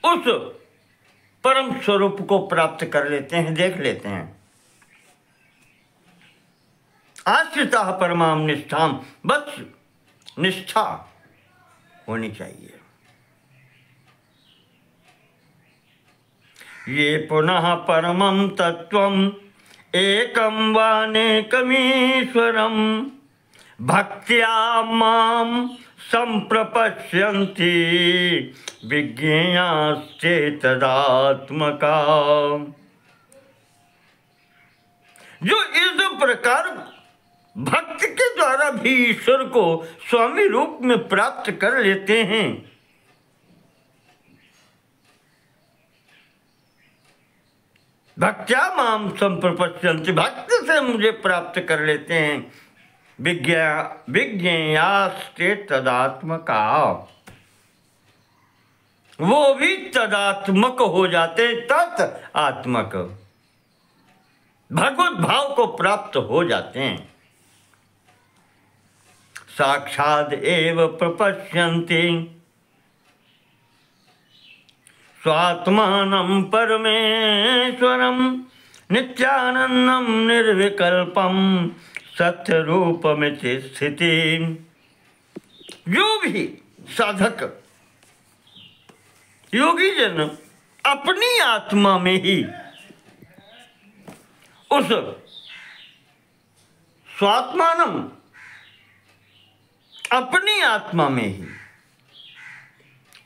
उस परम स्वरूप को प्राप्त कर लेते हैं, देख लेते हैं। आश्रिता परमाम निष्ठाम, बस निष्ठा होनी चाहिए। ये पुनः परमं तत्वम् एकं वानेकमीश्वरम् भक्त्या मां संप्रपश्यन्ति विज्ञेयाश्चेतदात्मका। जो इस प्रकार भक्त के द्वारा भी ईश्वर को स्वामी रूप में प्राप्त कर लेते हैं, भक्त्या माम संप्रपश्यन्ति, भक्त से मुझे प्राप्त कर लेते हैं, विज्ञेयास्ते तदात्मका, वो भी तदात्मक हो जाते, तत् आत्मक, भगवत भाव को प्राप्त हो जाते हैं। साक्षाद एव प्रपश्यन्ति स्वात्मानं परमेश्वरं नित्यानंदं निर्विकल्पं सत्य रूपमिति स्थिति। जो भी साधक योगी जन अपनी आत्मा में ही उस स्वात्मानं, अपनी आत्मा में ही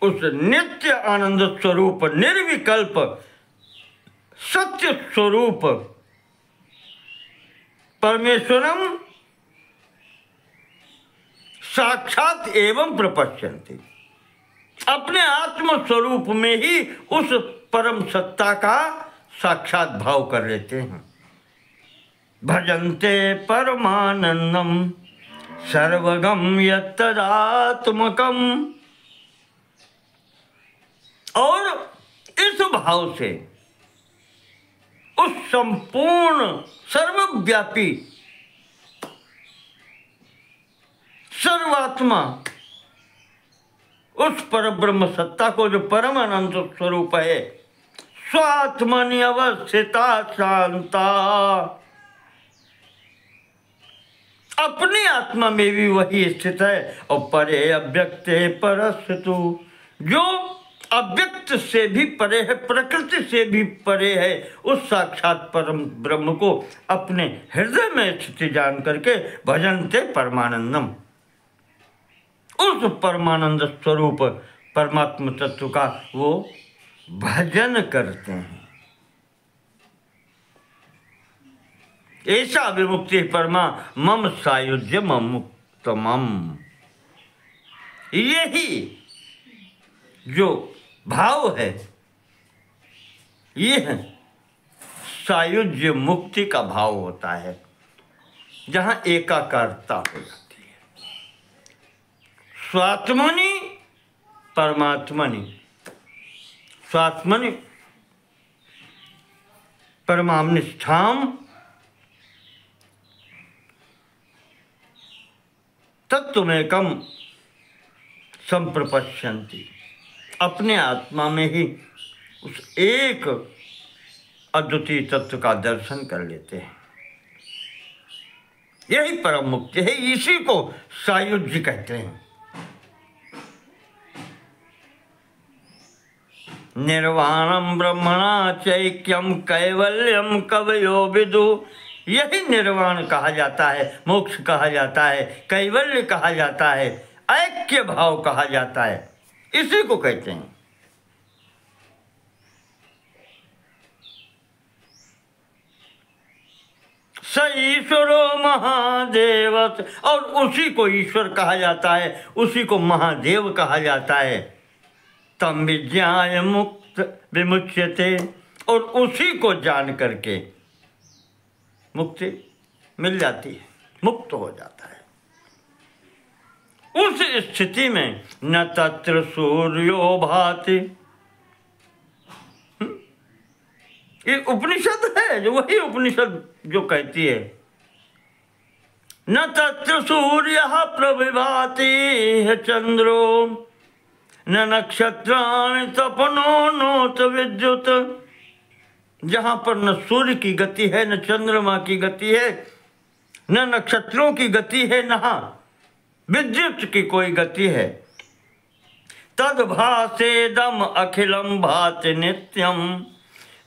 उस नित्य आनंद स्वरूप निर्विकल्प सत्य स्वरूप परमेश्वरम साक्षात एवं प्रपश्यन्ति, अपने आत्म स्वरूप में ही उस परम सत्ता का साक्षात भाव कर लेते हैं। भजन्ते परमानंदम सर्वगम यत्तदात्मकम। और इस भाव से उस संपूर्ण सर्वव्यापी सर्वात्मा, उस परब्रह्म सत्ता को जो परम अनंत स्वरूप है, स्वात्मनि अवस्थिता शांता, अपनी आत्मा में भी वही स्थित है। और परे अव्यक्ते परस्तु, जो अव्यक्त से भी परे है, प्रकृति से भी परे है, उस साक्षात परम ब्रह्म को अपने हृदय में स्थिति जान करके भजन्ते परमानंदम, उस परमानंद स्वरूप परमात्म तत्व का वो भजन करते हैं। ऐसा विमुक्ति परमा मम सायुज्य मुक्तमम। यही जो भाव है, ये सायुज्य मुक्ति का भाव होता है, जहां एकाकारता हो जाती है। स्वात्मनि परमात्मनि, स्वात्मनि परमानिष्ठाम तत्वमेकम संप्रपश्यन्ति, अपने आत्मा में ही उस एक अद्वितीय तत्व का दर्शन कर लेते हैं। यही परम मुक्ति है, इसी को सायुज्य कहते हैं। निर्वाणम ब्रह्मणा चैक्यम कैवल्यम कवयो विदु, यही निर्वाण कहा जाता है, मोक्ष कहा जाता है, कैवल्य कहा जाता है, ऐक्य भाव कहा जाता है, इसी को कहते हैं। स ईश्वरो महादेव, और उसी को ईश्वर कहा जाता है, उसी को महादेव कहा जाता है। तम विज्ञाय मुक्त विमुच्यते, और उसी को जान करके मुक्ति मिल जाती है, मुक्त हो जाता है। उस स्थिति में न तत्र सूर्यो भाति, ये उपनिषद है, जो वही उपनिषद जो कहती है, न तत्र सूर्य प्रविभाति चंद्रो न नक्षत्राणि तपनो नोत विद्युत, जहां पर न सूर्य की गति है, न चंद्रमा की गति है, न नक्षत्रों की गति है, न विद्युत की कोई गति है। तद भासेदम अखिलम भाति नित्यम,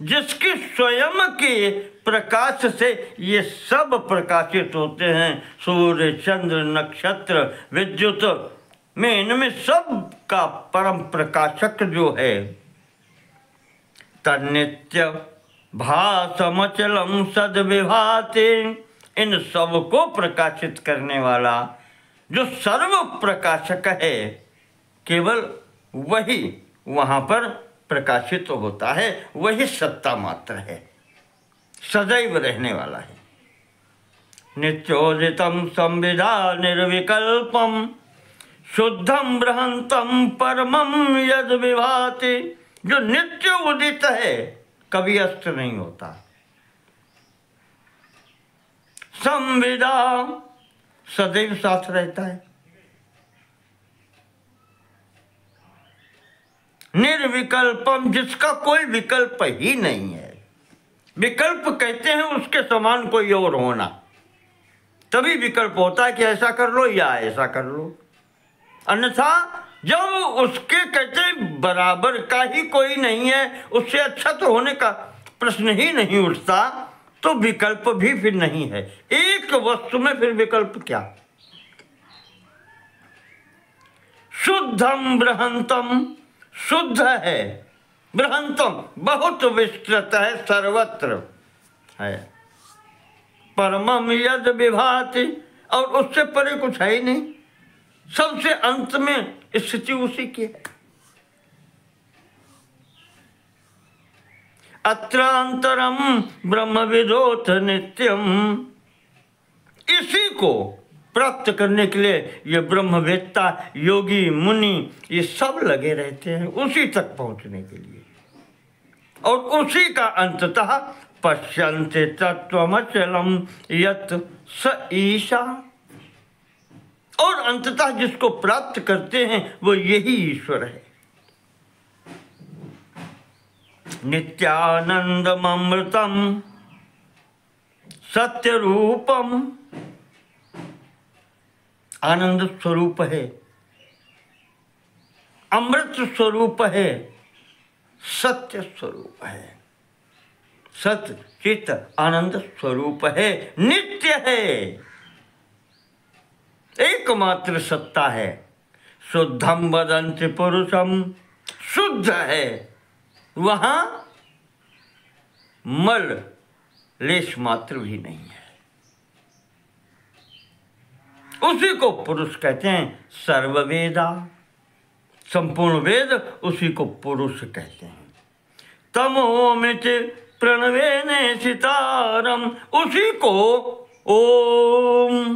जिसकी स्वयं के प्रकाश से ये सब प्रकाशित होते हैं, सूर्य चंद्र नक्षत्र विद्युत में, इनमें सब का परम प्रकाशक जो है, तन्नित्य भासमचलम सद्विभाति, इन सब को प्रकाशित करने वाला जो सर्व प्रकाशक है, केवल वही वहाँ पर प्रकाशित होता है, वही सत्ता मात्र है, सदैव रहने वाला है। नित्योदितम संविदा निर्विकल्पम शुद्धम बृहंतम परमम यद विभाति, जो नित्य उदित है, कभी अस्त नहीं होता। संविदा सदैव साथ रहता है। निर्विकल्पम, जिसका कोई विकल्प ही नहीं है। विकल्प कहते हैं उसके समान कोई और होना, तभी विकल्प होता है कि ऐसा कर लो या ऐसा कर लो। अन्यथा जब उसके कहते बराबर का ही कोई नहीं है, उससे अच्छा तो होने का प्रश्न ही नहीं उठता, तो विकल्प भी फिर नहीं है। एक वस्तु में फिर विकल्प क्या। शुद्धम बृहंतम, शुद्ध है, बृहंतम बहुत विस्तृत है, सर्वत्र है, परमम यद विभाति, और उससे परे कुछ है ही नहीं, सबसे अंत में स्थिति उसी की है। अत्रांतरम ब्रह्मविदोथ नित्यम, इसी को प्राप्त करने के लिए ये ब्रह्मवेत्ता योगी मुनि ये सब लगे रहते हैं उसी तक पहुंचने के लिए, और उसी का अंततः पश्यन्ते तत्वमचलम यत् स ईशा, और अंततः जिसको प्राप्त करते हैं वो यही ईश्वर है। नित्यानंदमृतम सत्य रूपम, आनंद स्वरूप है, अमृत स्वरूप है, सत्य स्वरूप है, सत्य चित आनंद स्वरूप है, नित्य है, एकमात्र सत्ता है। शुद्धम वदन्ति पुरुषम, शुद्ध है, वहां मल लेश मात्र भी नहीं है, उसी को पुरुष कहते हैं। सर्ववेदा, संपूर्ण वेद उसी को पुरुष कहते हैं। तमोमित प्रणवेने सितारम, उसी को ओम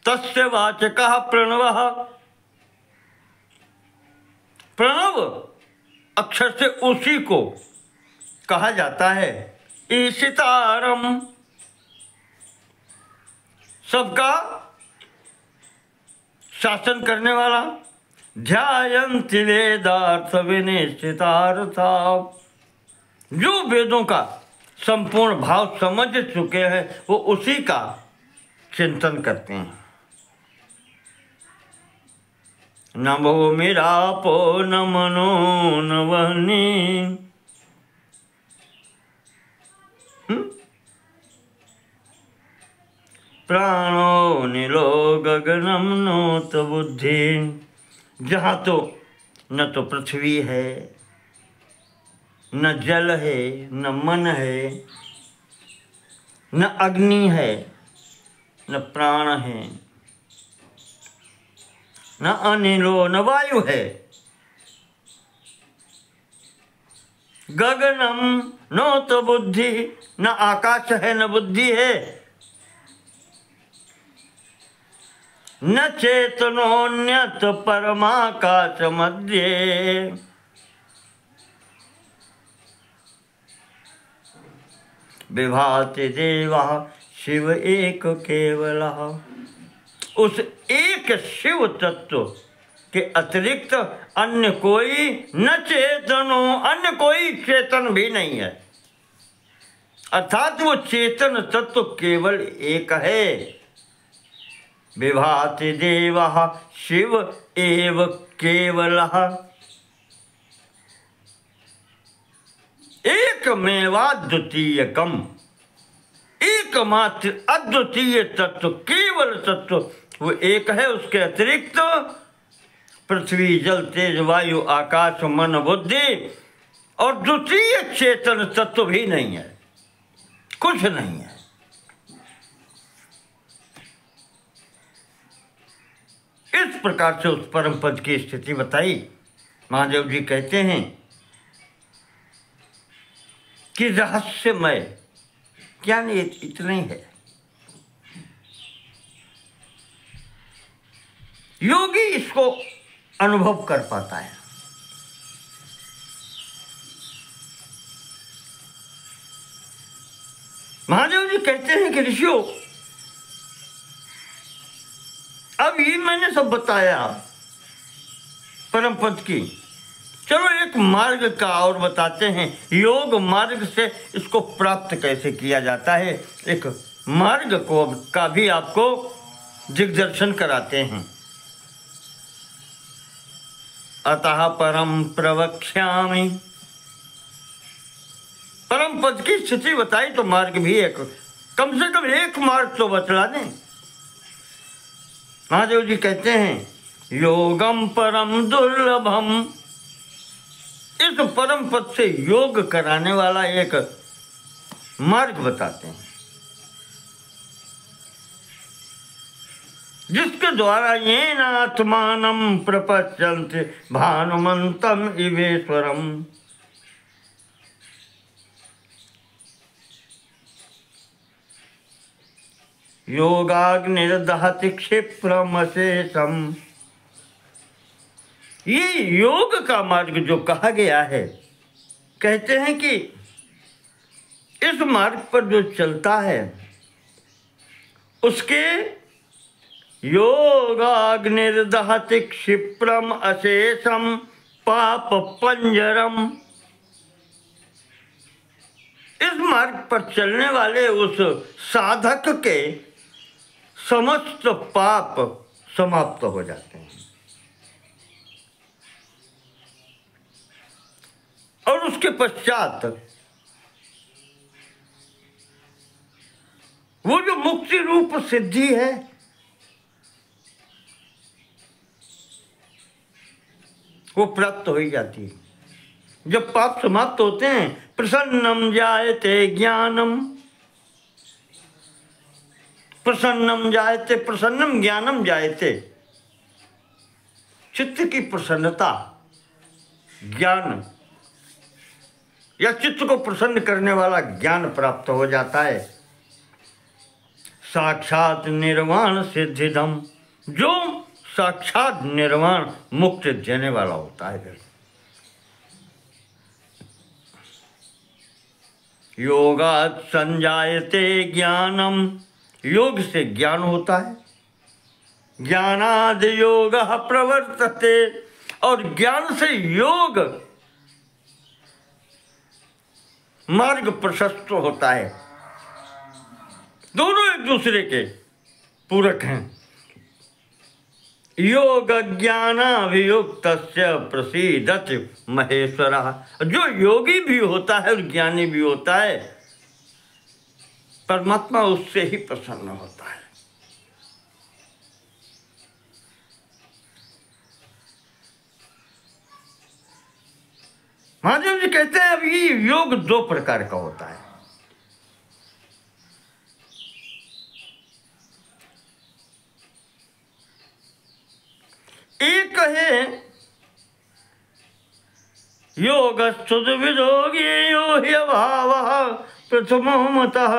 तस्य वाचकः प्रणवः, प्रणव अक्षर से उसी को कहा जाता है। ईशितारम, सबका शासन करने वाला। ध्यायन्ति वेदार्थ विनिश्चितार्था, जो वेदों का संपूर्ण भाव समझ चुके हैं वो उसी का चिंतन करते हैं। न भूमिरापो न मनो न वह्नि, प्राणो नीलो गगनम नोत बुद्धि। जहाँ तो न तो पृथ्वी है, न जल है, न मन है, न अग्नि है, न प्राण है, न अनिलो न वायु है, गगनम नो तो बुद्धि, न आकाश है न बुद्धि है, न चेतनोन्यत परमाकाश मध्य। विभाति देवा शिव एक केवल। उस एक शिव तत्व के अतिरिक्त अन्य कोई न चेतनो, अन्य कोई चेतन भी नहीं है। अर्थात वो चेतन तत्व केवल एक है। विभाति देवा शिव एव केवलः, एकमेवाद्वितीयकम्, एकमात्र अद्वितीय तत्व, केवल तत्व वो एक है। उसके अतिरिक्त पृथ्वी जल तेज वायु आकाश मन बुद्धि और द्वितीय चेतन तत्व भी नहीं है, कुछ नहीं है। इस प्रकार से उस परम पद की स्थिति बताई। महादेव जी कहते हैं कि रहस्यमय ज्ञान इतना ही है। योगी इसको अनुभव कर पाता है। महादेव जी कहते हैं कि ऋषियों, अब ये मैंने सब बताया परम पद की, चलो एक मार्ग का और बताते हैं। योग मार्ग से इसको प्राप्त कैसे किया जाता है, एक मार्ग को का भी आपको दिग्दर्शन कराते हैं। अतः परम प्रवक्ष्यामि, परम पद की स्थिति बताई तो मार्ग भी एक, कम से कम एक मार्ग तो बतला दें। महादेव जी कहते हैं योगम परम दुर्लभम, इस परम पद से योग कराने वाला एक मार्ग बताते हैं, जिसके द्वारा येन आत्मानं प्रपश्यन्ति भानुमन्तं इवेश्वरम्। योगाग्निर्दहति क्षिप्रमशेषम। ये योग का मार्ग जो कहा गया है, कहते हैं कि इस मार्ग पर जो चलता है उसके योगाग्निर्दहति क्षिप्रम अशेषम पाप पंजरम। इस मार्ग पर चलने वाले उस साधक के समस्त पाप समाप्त हो जाते हैं और उसके पश्चात वो जो मुक्ति रूप सिद्धि है, वो प्राप्त हो ही जाती है। जब पाप समाप्त होते हैं, प्रसन्नम जायते ज्ञानम, प्रसन्नम जायते, प्रसन्नम ज्ञानम जायते। चित्त की प्रसन्नता, ज्ञान या चित्त को प्रसन्न करने वाला ज्ञान प्राप्त हो जाता है। साक्षात निर्वाण सिद्धिदम, जो साक्षात निर्वाण मुक्ति देने वाला होता है। योगात् संजायते ज्ञानम, योग से ज्ञान होता है। ज्ञानाद् योगः प्रवर्तते, और ज्ञान से योग मार्ग प्रशस्त होता है। दोनों एक दूसरे के पूरक हैं। योग ज्ञानाभियुक्त प्रसीदति महेश्वरः। जो योगी भी होता है और ज्ञानी भी होता है, परमात्मा उससे ही प्रसन्न होता है। महादेव जी कहते हैं, अब ये योग दो प्रकार का होता है। एक है योगस्तुत विदोगी यो ह्यभावः प्रथमो मतः,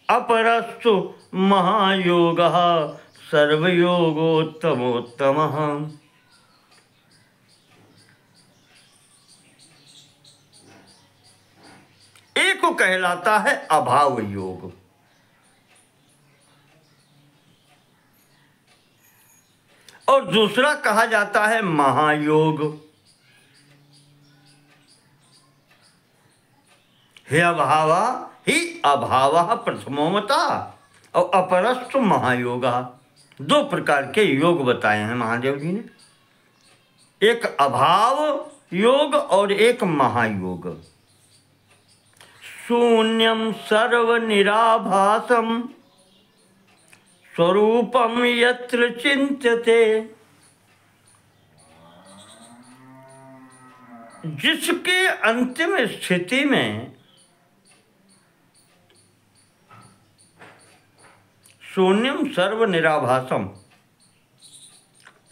अपरस्तु महायोगः सर्वयोगोत्तमोत्तमः। एक को कहलाता है अभाव योग, और दूसरा कहा जाता है महायोग। हे अभावा ही अभावः प्रथमो मता और अपरस्तु महायोगा। दो प्रकार के योग बताए हैं महादेव जी ने, एक अभाव योग और एक महायोग। शून्यम सर्वनिराभासम स्वरूपम यत्र चिंत्यते। जिसके अंतिम स्थिति में शून्यम सर्वनिराभासम,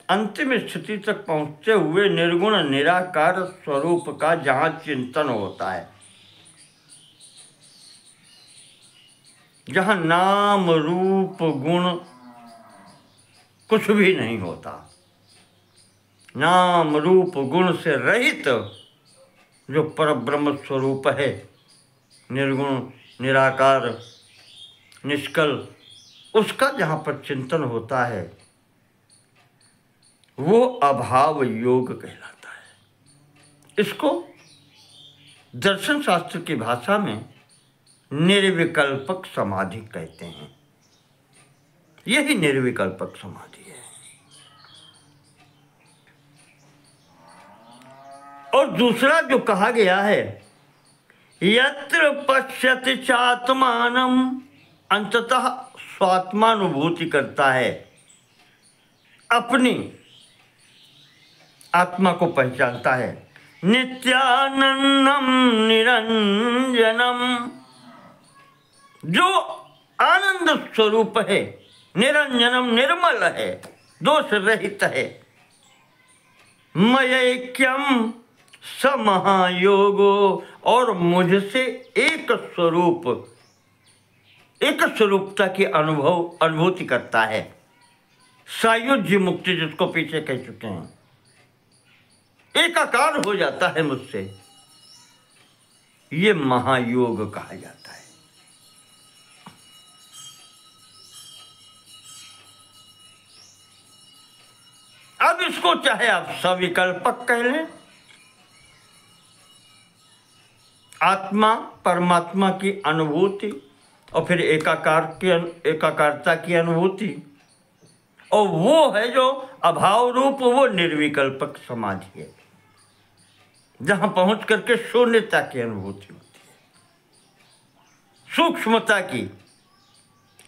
अंतिम स्थिति तक पहुंचते हुए निर्गुण निराकार स्वरूप का जहां चिंतन होता है, जहां नाम रूप गुण कुछ भी नहीं होता, नाम रूप गुण से रहित जो परब्रह्म स्वरूप है, निर्गुण निराकार निष्कल, उसका जहाँ पर चिंतन होता है वो अभाव योग कहलाता है। इसको दर्शन शास्त्र की भाषा में निर्विकल्पक समाधि कहते हैं। यही निर्विकल्पक समाधि है। और दूसरा जो कहा गया है, यत्र पश्यति चात्मानम, अंततः स्वात्मानुभूति करता है, अपनी आत्मा को पहचानता है। नित्यानंदम निरंजनम, जो आनंद स्वरूप है, निरंजनम निर्मल है, दोष रहित है। मयैक्यम स महायोगो, और मुझसे एक स्वरूप, एक स्वरूपता की अनुभूति करता है। सायुज्य मुक्ति जिसको पीछे कह चुके हैं, एकाकार हो जाता है मुझसे, ये महायोग कहा जाता है। अब इसको चाहे आप सविकल्पक कह लें, आत्मा परमात्मा की अनुभूति और फिर एकाकारता की अनुभूति, और वो है जो अभाव रूप, वो निर्विकल्पक समाधि है, जहां पहुंच करके शून्यता की अनुभूति होती है, सूक्ष्मता की,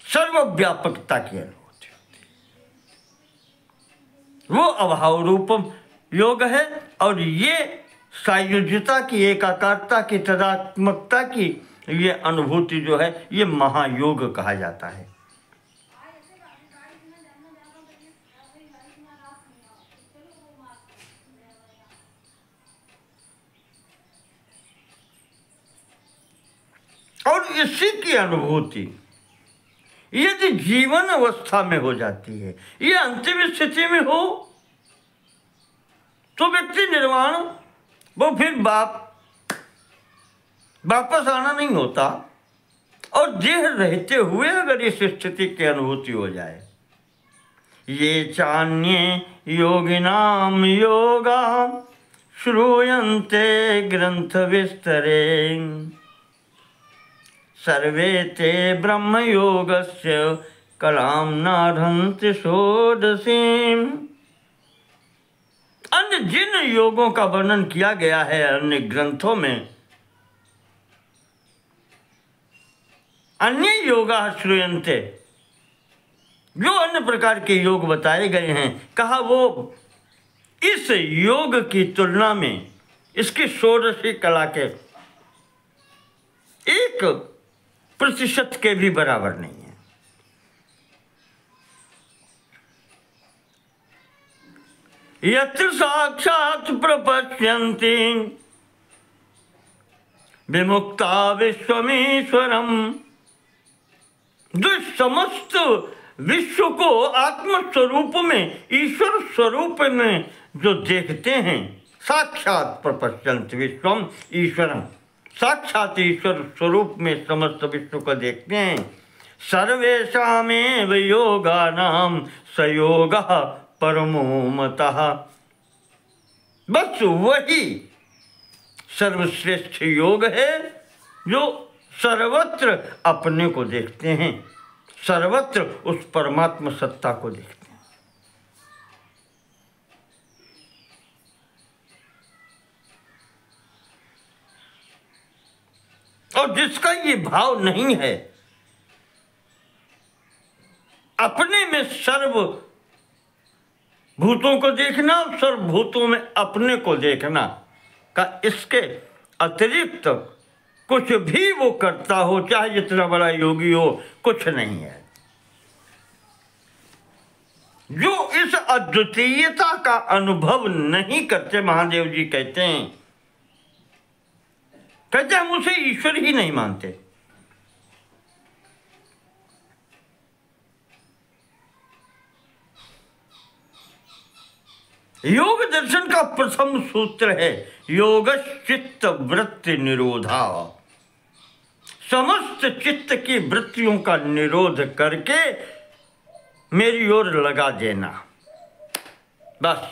सर्वव्यापकता की अनुभूति होती है। वो अभाव रूपम योग है। और ये सायुज्यता की, एकाकारता की, तदात्मकता की ये अनुभूति जो है, ये महायोग कहा जाता है। और इसी की अनुभूति यदि जीवन अवस्था में हो जाती है, ये अंतिम स्थिति में हो, तो व्यक्ति निर्वाण, वो फिर वापस आना नहीं होता। और देह रहते हुए अगर इस स्थिति की अनुभूति हो जाए, ये चान्ये योगिनाम योगा श्रूयन्ते ग्रन्थविस्तरे सर्वे ते ब्रह्मयोगस्य कलां नार्हन्ति षोडशीम्। अन्य जिन योगों का वर्णन किया गया है अन्य ग्रंथों में, अन्य योगा श्रूयन्ते, जो अन्य प्रकार के योग बताए गए हैं, कहा वो इस योग की तुलना में इसकी षोडशी कला के 1% के भी बराबर नहीं है। यत्र साक्षात् प्रपश्यन्ति विमुक्ता विश्वमीश्वरम, जो समस्त विश्व को आत्म स्वरूप में, ईश्वर स्वरूप में जो देखते हैं, साक्षात प्रपश्यन्ति विश्वम ईश्वरम, साक्षात ईश्वर स्वरूप में समस्त विश्व को देखते हैं। सर्वेषामेव योगानां स योगः परमो मतः, बस वही सर्वश्रेष्ठ योग है जो सर्वत्र अपने को देखते हैं, सर्वत्र उस परमात्मा सत्ता को देखते हैं। और जिसका ये भाव नहीं है, अपने में सर्व भूतों को देखना, सर्वभूतों में अपने को देखना का, इसके अतिरिक्त कुछ भी वो करता हो, चाहे जितना बड़ा योगी हो, कुछ नहीं है। जो इस अद्वितीयता का अनुभव नहीं करते, महादेव जी कहते हैं हम उसे ईश्वर ही नहीं मानते। योग दर्शन का प्रथम सूत्र है योगश्चित्त वृत्ति निरोधा, समस्त चित्त की वृत्तियों का निरोध करके मेरी ओर लगा देना, बस।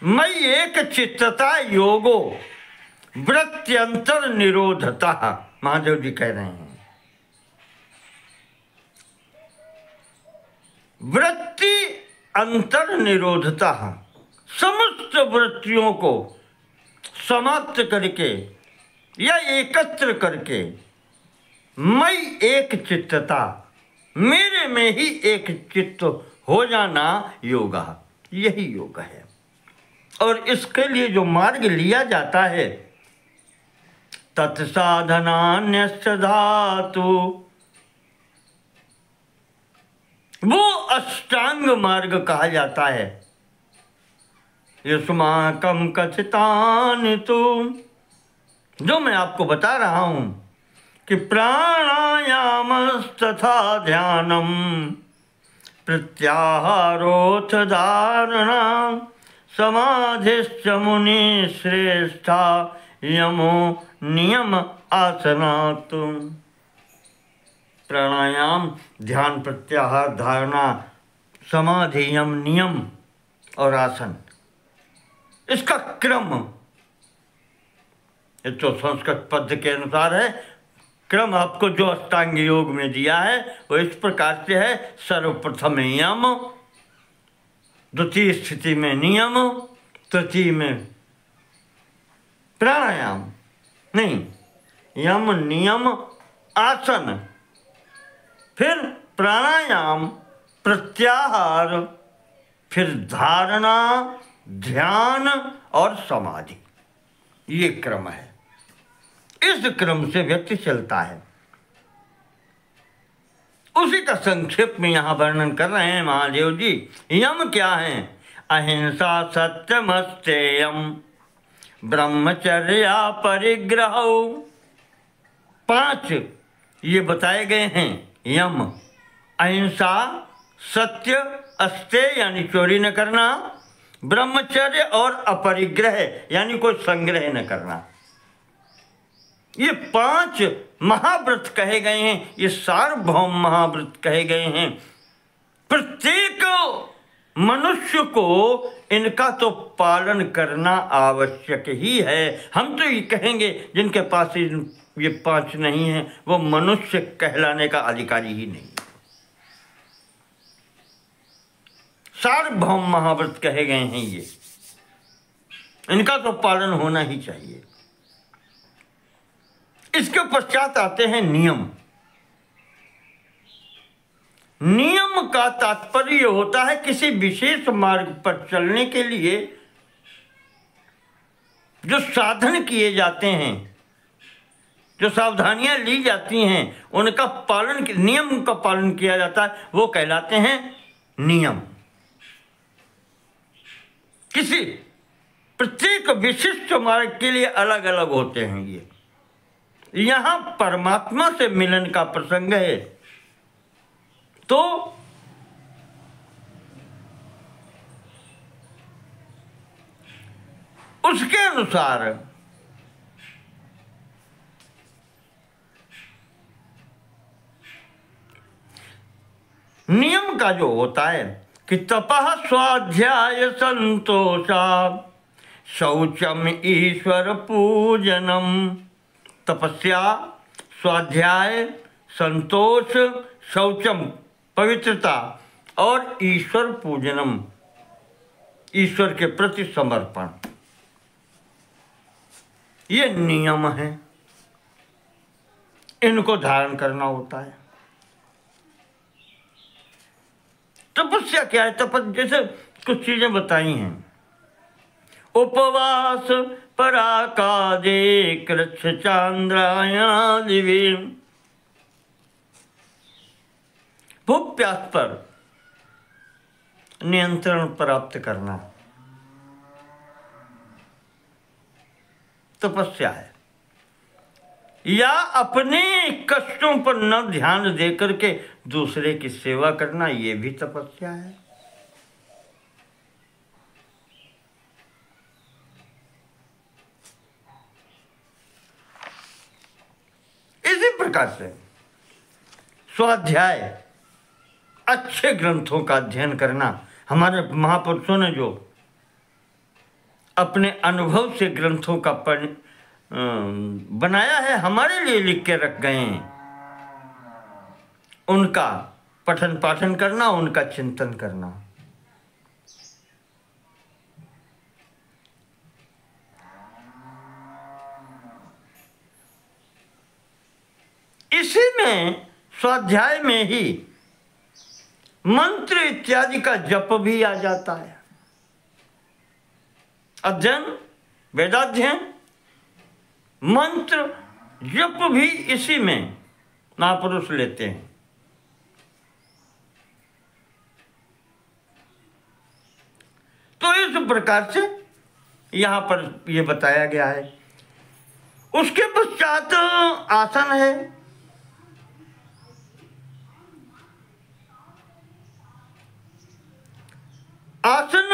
मयि एक चित्तता योगो वृत्त्यंतर निरोधता, महादेव जी कह रहे हैं। वृत्ति अंतर निरोधता, समस्त वृत्तियों को समाप्त करके या एकत्र करके मैं एक चित्तता, मेरे में ही एक चित्त हो जाना योगा, यही योग है। और इसके लिए जो मार्ग लिया जाता है तत्साधनान्यश्च धातु, वो अष्टांग मार्ग कहा जाता है। युष्माकं कथितानि तु, जो मैं आपको बता रहा हूं कि प्राणायामस्तथा ध्यानम प्रत्याहारोथ धारणा समाधिश्च मुनि श्रेष्ठा यमो नियम आसनात्। प्राणायाम, ध्यान, प्रत्याहार, धारणा, समाधि, यम, नियम और आसन, इसका क्रम ये तो संस्कृत पद के अनुसार है। क्रम आपको जो अष्टांग योग में दिया है वो इस प्रकार से है। सर्वप्रथम यम, द्वितीय स्थिति में नियम, तृतीय में प्राणायाम, नहीं, यम, नियम, आसन, फिर प्राणायाम, प्रत्याहार, फिर धारणा, ध्यान और समाधि, ये क्रम है। इस क्रम से व्यक्ति चलता है। उसी का संक्षेप में यहाँ वर्णन कर रहे हैं महादेव जी। यम क्या है? अहिंसा सत्यमस्तेयम ब्रह्मचर्या परिग्रह, 5 ये बताए गए हैं। यम अहिंसा, सत्य, अस्तेय यानी चोरी न करना, ब्रह्मचर्य और अपरिग्रह यानी कोई संग्रह न करना। ये 5 महाव्रत कहे गए हैं, ये सार्वभौम महाव्रत कहे गए हैं। प्रत्येक मनुष्य को इनका तो पालन करना आवश्यक ही है। हम तो ये कहेंगे जिनके पास ये 5 नहीं है वो मनुष्य कहलाने का अधिकारी ही नहीं। सार्वभौम महाव्रत कहे गए हैं ये, इनका तो पालन होना ही चाहिए। इसके पश्चात आते हैं नियम। नियम का तात्पर्य होता है किसी विशेष मार्ग पर चलने के लिए जो साधन किए जाते हैं, जो सावधानियां ली जाती हैं, उनका पालन, नियम का पालन किया जाता है, वो कहलाते हैं नियम। किसी प्रत्येक विशिष्ट मार्ग के लिए अलग अलग होते हैं ये। यहां परमात्मा से मिलन का प्रसंग है तो उसके अनुसार नियम का जो होता है कि तपः स्वाध्याय संतोषा शौचम ईश्वर पूजनम। तपस्या, स्वाध्याय, संतोष, शौचम पवित्रता और ईश्वर पूजनम ईश्वर के प्रति समर्पण, ये नियम है, इनको धारण करना होता है। तपस्या क्या है? जैसे कुछ चीजें बताई हैं, उपवास पराकादे कृच्छ चांद्रायादिवे, भूख प्यास पर नियंत्रण प्राप्त करना तपस्या है। या अपने कष्टों पर न ध्यान देकर के दूसरे की सेवा करना, ये भी तपस्या है। इसी प्रकार से स्वाध्याय, अच्छे ग्रंथों का अध्ययन करना। हमारे महापुरुषों ने जो अपने अनुभव से ग्रंथों का बनाया है, हमारे लिए लिख के रख गए हैं, उनका पठन पाठन करना, उनका चिंतन करना। इसी में स्वाध्याय में ही मंत्र इत्यादि का जप भी आ जाता है। अध्ययन, वेदाध्ययन, मंत्र जप भी इसी में महापुरुष लेते हैं। तो इस प्रकार से यहां पर यह बताया गया है। उसके पश्चात आसन है। आसन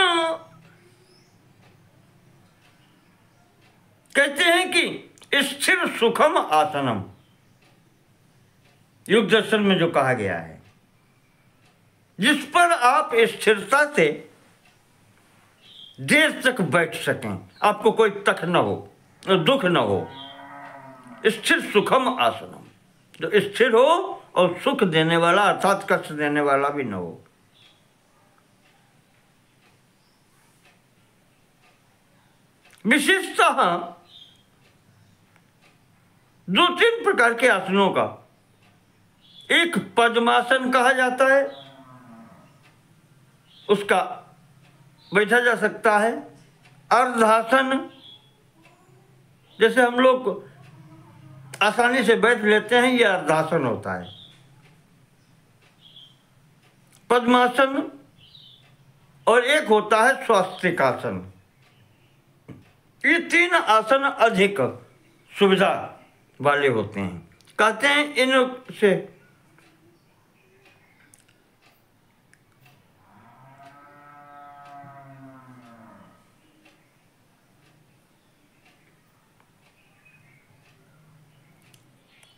कहते हैं कि स्थिर सुखम आसनम, योग दर्शन में जो कहा गया है, जिस पर आप स्थिरता से देर तक बैठ सकें, आपको कोई तक न हो, दुख न हो। स्थिर सुखम आसनम, जो स्थिर हो और सुख देने वाला अर्थात कष्ट देने वाला भी न हो। विशेषतः 2-3 प्रकार के आसनों का एक पद्मासन कहा जाता है, उसका बैठा जा सकता है। अर्धासन, जैसे हम लोग आसानी से बैठ लेते हैं, यह अर्धासन होता है। पद्मासन और एक होता है स्वास्तिकासन। ये 3 आसन अधिक सुविधा वाले होते हैं। कहते हैं इनसे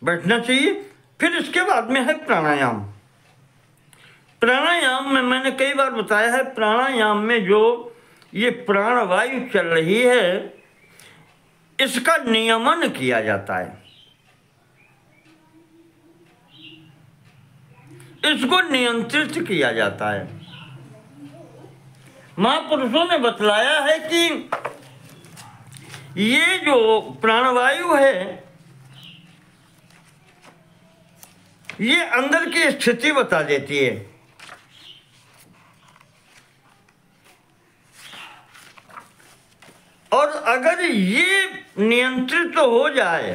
बैठना चाहिए। फिर इसके बाद में है प्राणायाम। प्राणायाम में मैंने कई बार बताया है, प्राणायाम में जो ये प्राणवायु चल रही है इसका नियमन किया जाता है, इसको नियंत्रित किया जाता है। महापुरुषों ने बतलाया है कि ये जो प्राणवायु है ये अंदर की स्थिति बता देती है। और अगर ये नियंत्रित हो जाए,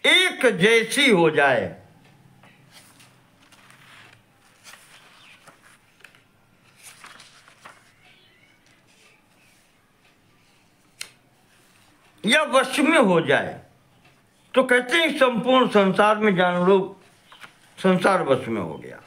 एक जैसी हो जाए, या वश में हो जाए, तो कहते हैं संपूर्ण संसार में जान लो संसार वश में हो गया।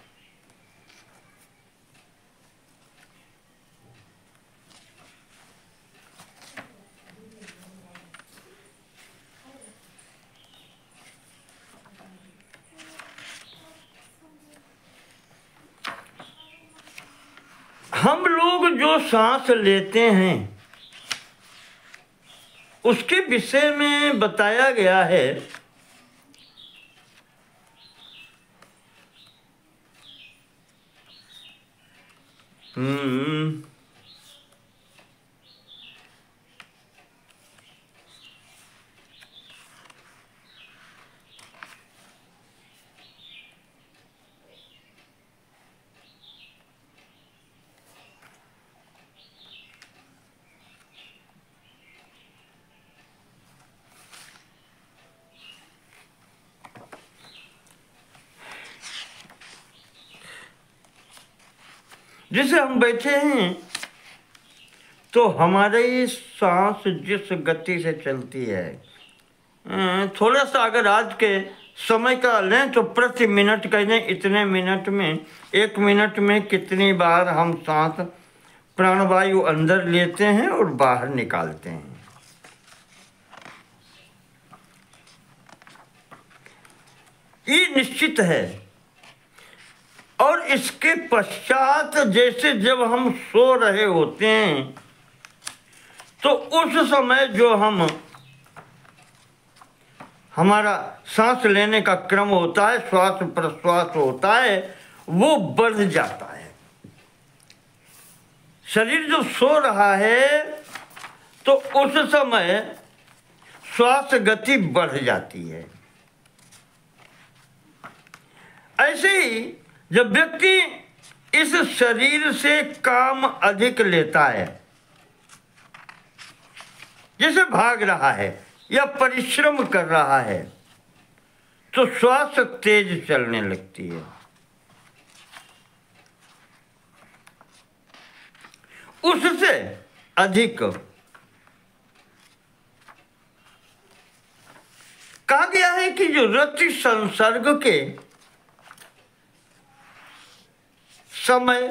हम लोग जो सांस लेते हैं उसके विषय में बताया गया है जैसे हम बैठे हैं तो हमारी सांस जिस गति से चलती है, थोड़ा सा अगर आज के समय का लें तो प्रति मिनट कह दें, इतने मिनट में, 1 मिनट में कितनी बार हम सांस प्राणवायु अंदर लेते हैं और बाहर निकालते हैं। ये निश्चित है। और इसके पश्चात जैसे जब हम सो रहे होते हैं तो उस समय जो हमारा सांस लेने का क्रम होता है, श्वास प्रश्वास होता है, वो बढ़ जाता है। शरीर जो सो रहा है तो उस समय श्वास गति बढ़ जाती है। ऐसे ही जब व्यक्ति इस शरीर से काम अधिक लेता है, जैसे भाग रहा है या परिश्रम कर रहा है, तो श्वास तेज चलने लगती है। उससे अधिक कहा गया है कि जो रति संसर्ग के समय,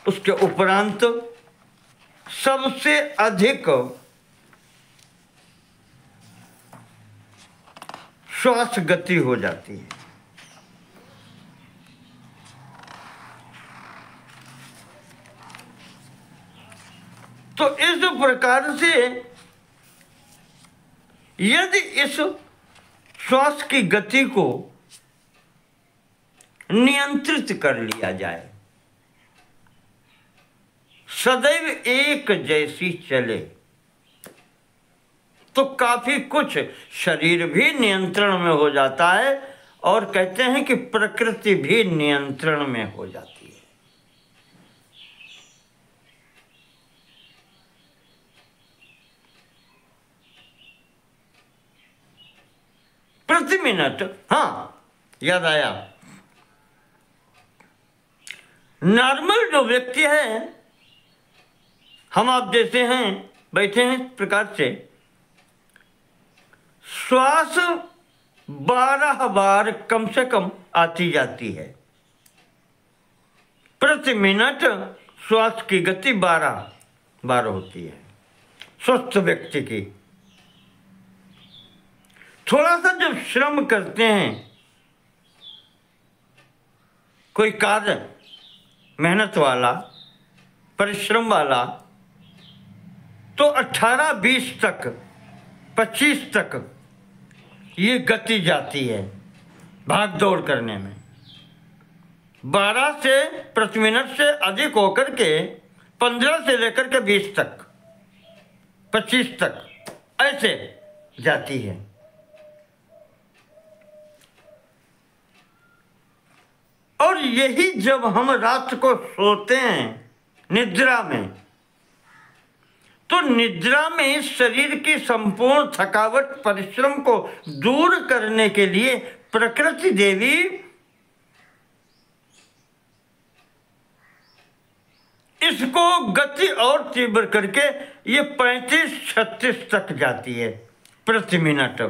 उसके उपरांत सबसे अधिक श्वास गति हो जाती है। तो इस प्रकार से यदि इस श्वास की गति को नियंत्रित कर लिया जाए, सदैव एक जैसी चले, तो काफी कुछ शरीर भी नियंत्रण में हो जाता है और कहते हैं कि प्रकृति भी नियंत्रण में हो जाती है। प्रति मिनट, हाँ याद आया, नॉर्मल जो व्यक्ति है, हम आप जैसे हैं, बैठे हैं, इस प्रकार से श्वास 12 बार कम से कम आती जाती है प्रति मिनट। श्वास की गति 12 बार होती है स्वस्थ व्यक्ति की। थोड़ा सा जब श्रम करते हैं, कोई कार्य मेहनत वाला, परिश्रम वाला, तो 18-20 तक, 25 तक ये गति जाती है भाग दौड़ करने में। 12 से प्रति मिनट से अधिक होकर के 15 से लेकर के 20 तक, 25 तक ऐसे जाती है। और यही जब हम रात को सोते हैं निद्रा में, तो निद्रा में शरीर की संपूर्ण थकावट, परिश्रम को दूर करने के लिए प्रकृति देवी इसको गति और तीव्र करके ये 35-36 तक जाती है प्रति मिनट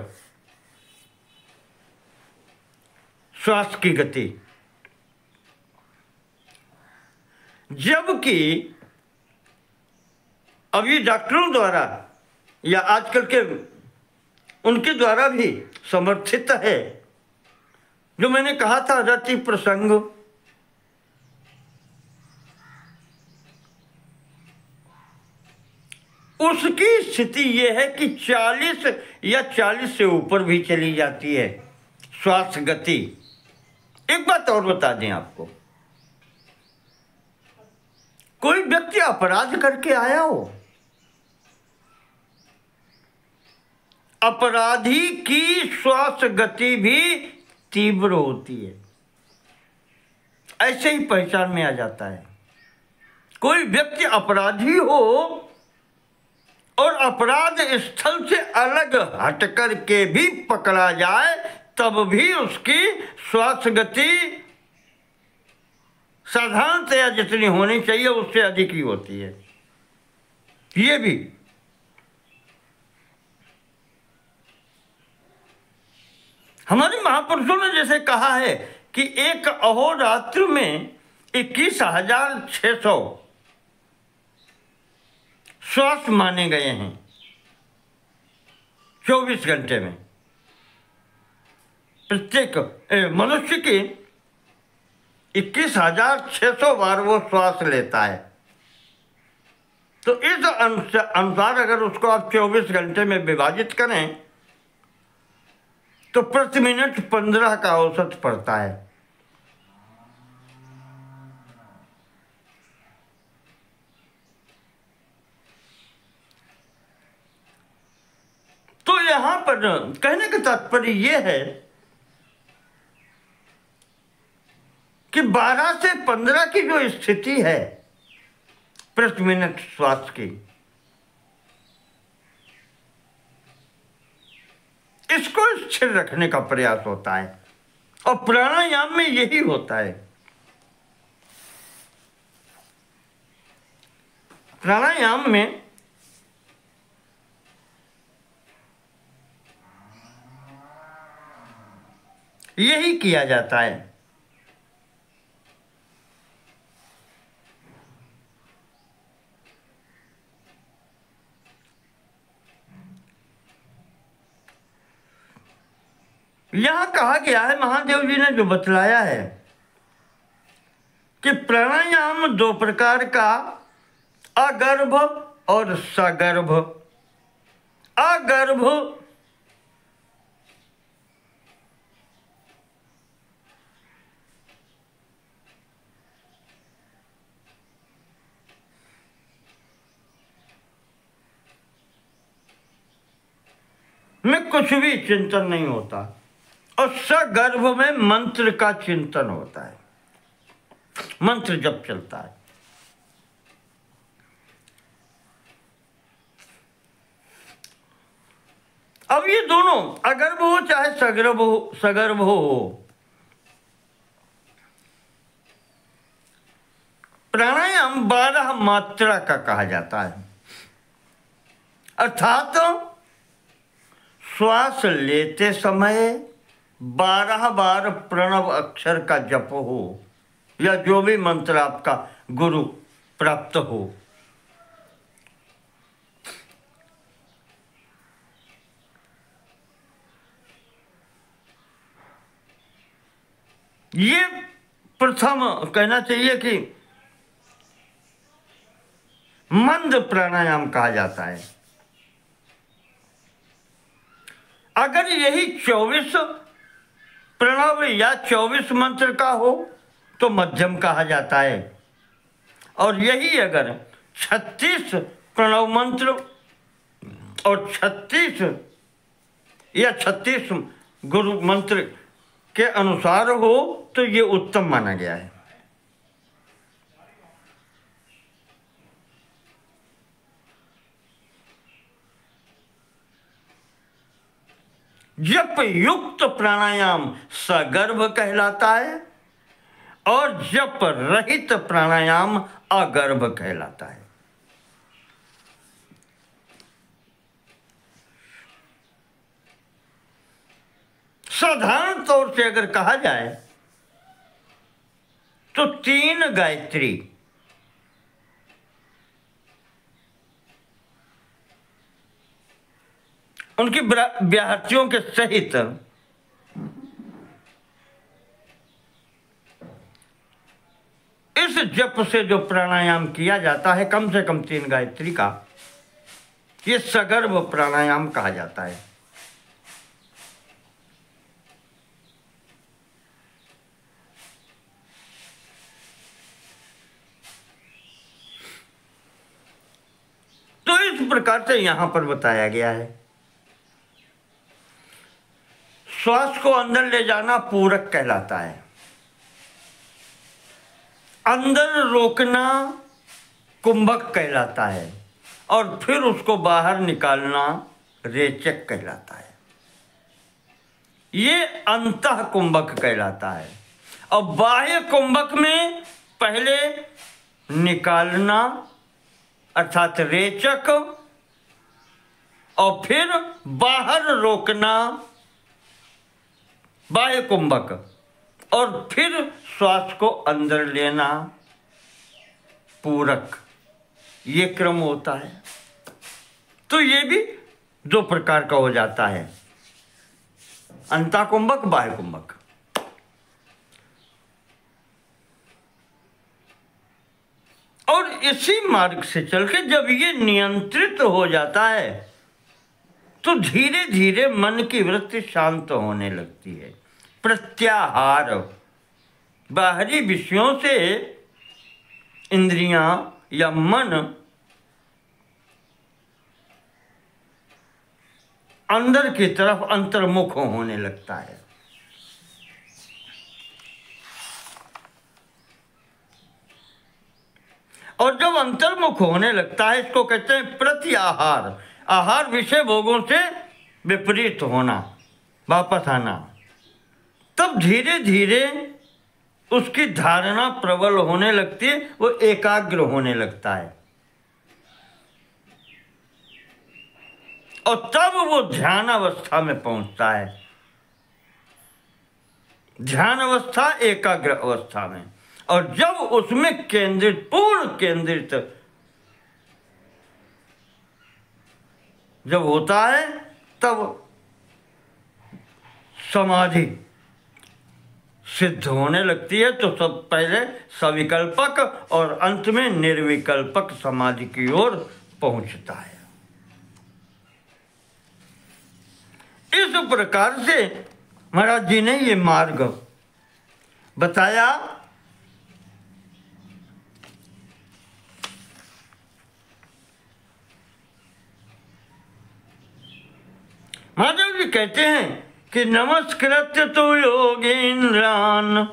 श्वास की गति। जबकि अभी डॉक्टरों द्वारा या आजकल के उनके द्वारा भी समर्थित है, जो मैंने कहा था रति प्रसंग, उसकी स्थिति यह है कि 40 या 40 से ऊपर भी चली जाती है श्वास गति। एक बात और बता दें आपको, कोई व्यक्ति अपराध करके आया हो, अपराधी की श्वास गति भी तीव्र होती है, ऐसे ही पहचान में आ जाता है। कोई व्यक्ति अपराधी हो और अपराध स्थल से अलग हट कर के भी पकड़ा जाए, तब भी उसकी श्वास गति साधारणतया जितनी होनी चाहिए उससे अधिक ही होती है। ये भी हमारे महापुरुषों ने जैसे कहा है कि एक अहोरात्र में 21,600 श्वास माने गए हैं 24 घंटे में। प्रत्येक मनुष्य की 21,600 बार वो श्वास लेता है। तो इस अनुसार अगर उसको आप 24 घंटे में विभाजित करें तो प्रति मिनट 15 का औसत पड़ता है। तो यहां पर कहने का तात्पर्य यह है कि 12 से 15 की जो स्थिति है प्रति मिनट श्वास की, इसको स्थिर रखने का प्रयास होता है। और प्राणायाम में यही होता है। प्राणायाम में यही किया जाता है। यहां कहा गया है, महादेव जी ने जो बतलाया है कि प्राणायाम 2 प्रकार का, अगर्भ और सगर्भ। अगर्भ में कुछ भी चिंतन नहीं होता और सगर्भ में मंत्र का चिंतन होता है, मंत्र जब चलता है। अब ये दोनों अगर्भ हो चाहे सगर्भ हो, प्राणायाम 12 मात्रा का कहा जाता है। अर्थात श्वास लेते समय 12 बार प्रणव अक्षर का जप हो या जो भी मंत्र आपका गुरु प्राप्त हो। ये प्रथम कहना चाहिए कि मंद प्राणायाम कहा जाता है। अगर यही 24 प्रणव या 24 मंत्र का हो तो मध्यम कहा जाता है, और यही अगर 36 प्रणव मंत्र और 36 या 36 गुरु मंत्र के अनुसार हो तो ये उत्तम माना गया है। जप युक्त प्राणायाम सगर्भ कहलाता है और जप रहित प्राणायाम अगर्भ कहलाता है। साधारण तौर से अगर कहा जाए तो 3 गायत्री उनकी व्याहतियों के सहित इस जप से जो प्राणायाम किया जाता है कम से कम 3 गायत्री का, ये सगर्भ प्राणायाम कहा जाता है। तो इस प्रकार से यहां पर बताया गया है। श्वास को अंदर ले जाना पूरक कहलाता है, अंदर रोकना कुंभक कहलाता है, और फिर उसको बाहर निकालना रेचक कहलाता है। ये अंतः कुंभक कहलाता है। और बाह्य कुंभक में पहले निकालना अर्थात रेचक, और फिर बाहर रोकना बाह्य कुंभक, और फिर श्वास को अंदर लेना पूरक, ये क्रम होता है। तो ये भी 2 प्रकार का हो जाता है, अंतः कुंभक बाह्य कुंभक। और इसी मार्ग से चल के जब ये नियंत्रित हो जाता है तो धीरे धीरे मन की वृत्ति शांत होने लगती है। प्रत्याहार, बाहरी विषयों से इंद्रियां या मन अंदर की तरफ अंतर्मुख होने लगता है। और जब अंतर्मुख होने लगता है इसको कहते हैं प्रत्याहार। आहार विषय भोगों से विपरीत होना, वापस आना। तब धीरे धीरे उसकी धारणा प्रबल होने लगती है, वो एकाग्र होने लगता है, और तब वो ध्यान अवस्था में पहुंचता है। ध्यान अवस्था एकाग्र अवस्था में, और जब उसमें केंद्रित, पूर्ण केंद्रित जब होता है तब समाधि सिद्ध होने लगती है। तो सब पहले सविकल्पक और अंत में निर्विकल्पक समाधि की ओर पहुंचता है। इस प्रकार से महाराज जी ने ये मार्ग बताया। माधव जी कहते हैं कि नमस्कृत्य तो योगीन्द्रान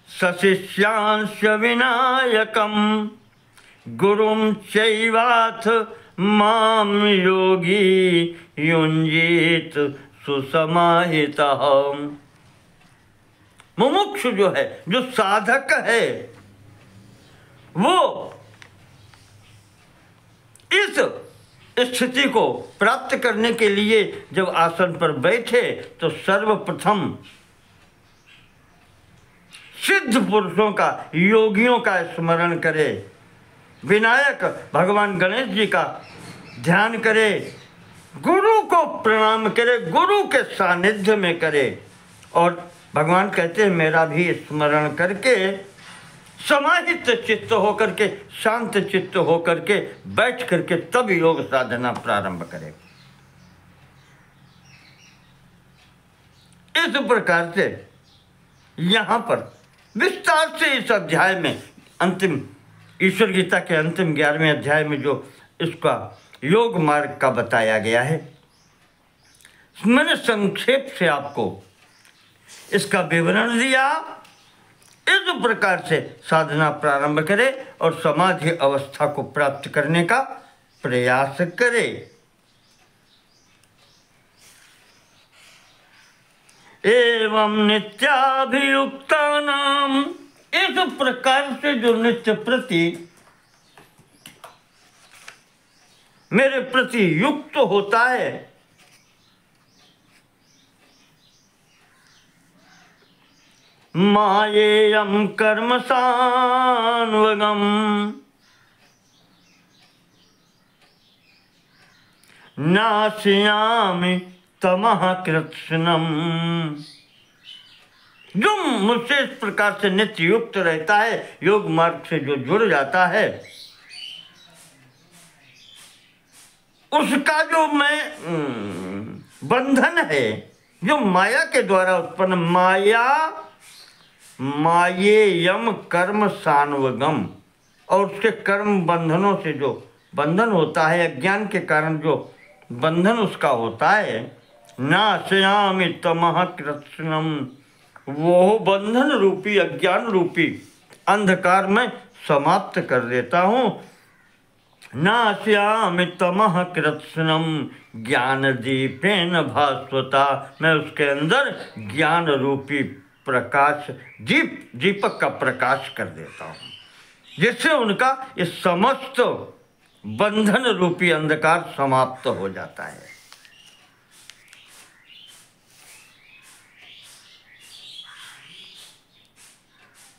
सशिष्यांश विनायकम गुरुम चैवाथ माम योगी युंजीत सुसमाहितः। मुमुक्षु जो है, जो साधक है, वो इस स्थिति को प्राप्त करने के लिए जब आसन पर बैठे तो सर्वप्रथम सिद्ध पुरुषों का, योगियों का स्मरण करे, विनायक भगवान गणेश जी का ध्यान करे, गुरु को प्रणाम करे, गुरु के सानिध्य में करे, और भगवान कहते हैं मेरा भी स्मरण करके समाहित चित्त होकर के, शांत चित्त होकर के बैठ करके तब योग साधना प्रारंभ करें। इस प्रकार से यहाँ पर विस्तार से इस अध्याय में, अंतिम ईश्वर गीता के अंतिम 11वें अध्याय में जो इसका योग मार्ग का बताया गया है, मैंने संक्षेप से आपको इसका विवरण दिया। इस प्रकार से साधना प्रारंभ करें और समाधि अवस्था को प्राप्त करने का प्रयास करें। एवं नित्याभियुक्तानाम, इस प्रकार से जो नित्य प्रति मेरे प्रति युक्त होता है, मायेयं कर्म सान्वगम नास्यामि तमः कृत्स्नम, जो मुझसे इस प्रकार से नित्य युक्त रहता है, योग मार्ग से जो जुड़ जाता है, उसका जो मैं बंधन है, जो माया के द्वारा उत्पन्न, मायेयम कर्म सान्वगम, और उसके कर्म बंधनों से जो बंधन होता है, अज्ञान के कारण जो बंधन उसका होता है, नाशयामि तमः कृत्स्नम, वो बंधन रूपी अज्ञान रूपी अंधकार में समाप्त कर देता हूँ। नास्यामि तमः कृत्स्नम ज्ञान दीपेन भास्वता, मैं उसके अंदर ज्ञान रूपी प्रकाश, दीपक का प्रकाश कर देता हूँ, जिससे उनका इस समस्त बंधन रूपी अंधकार समाप्त हो जाता है।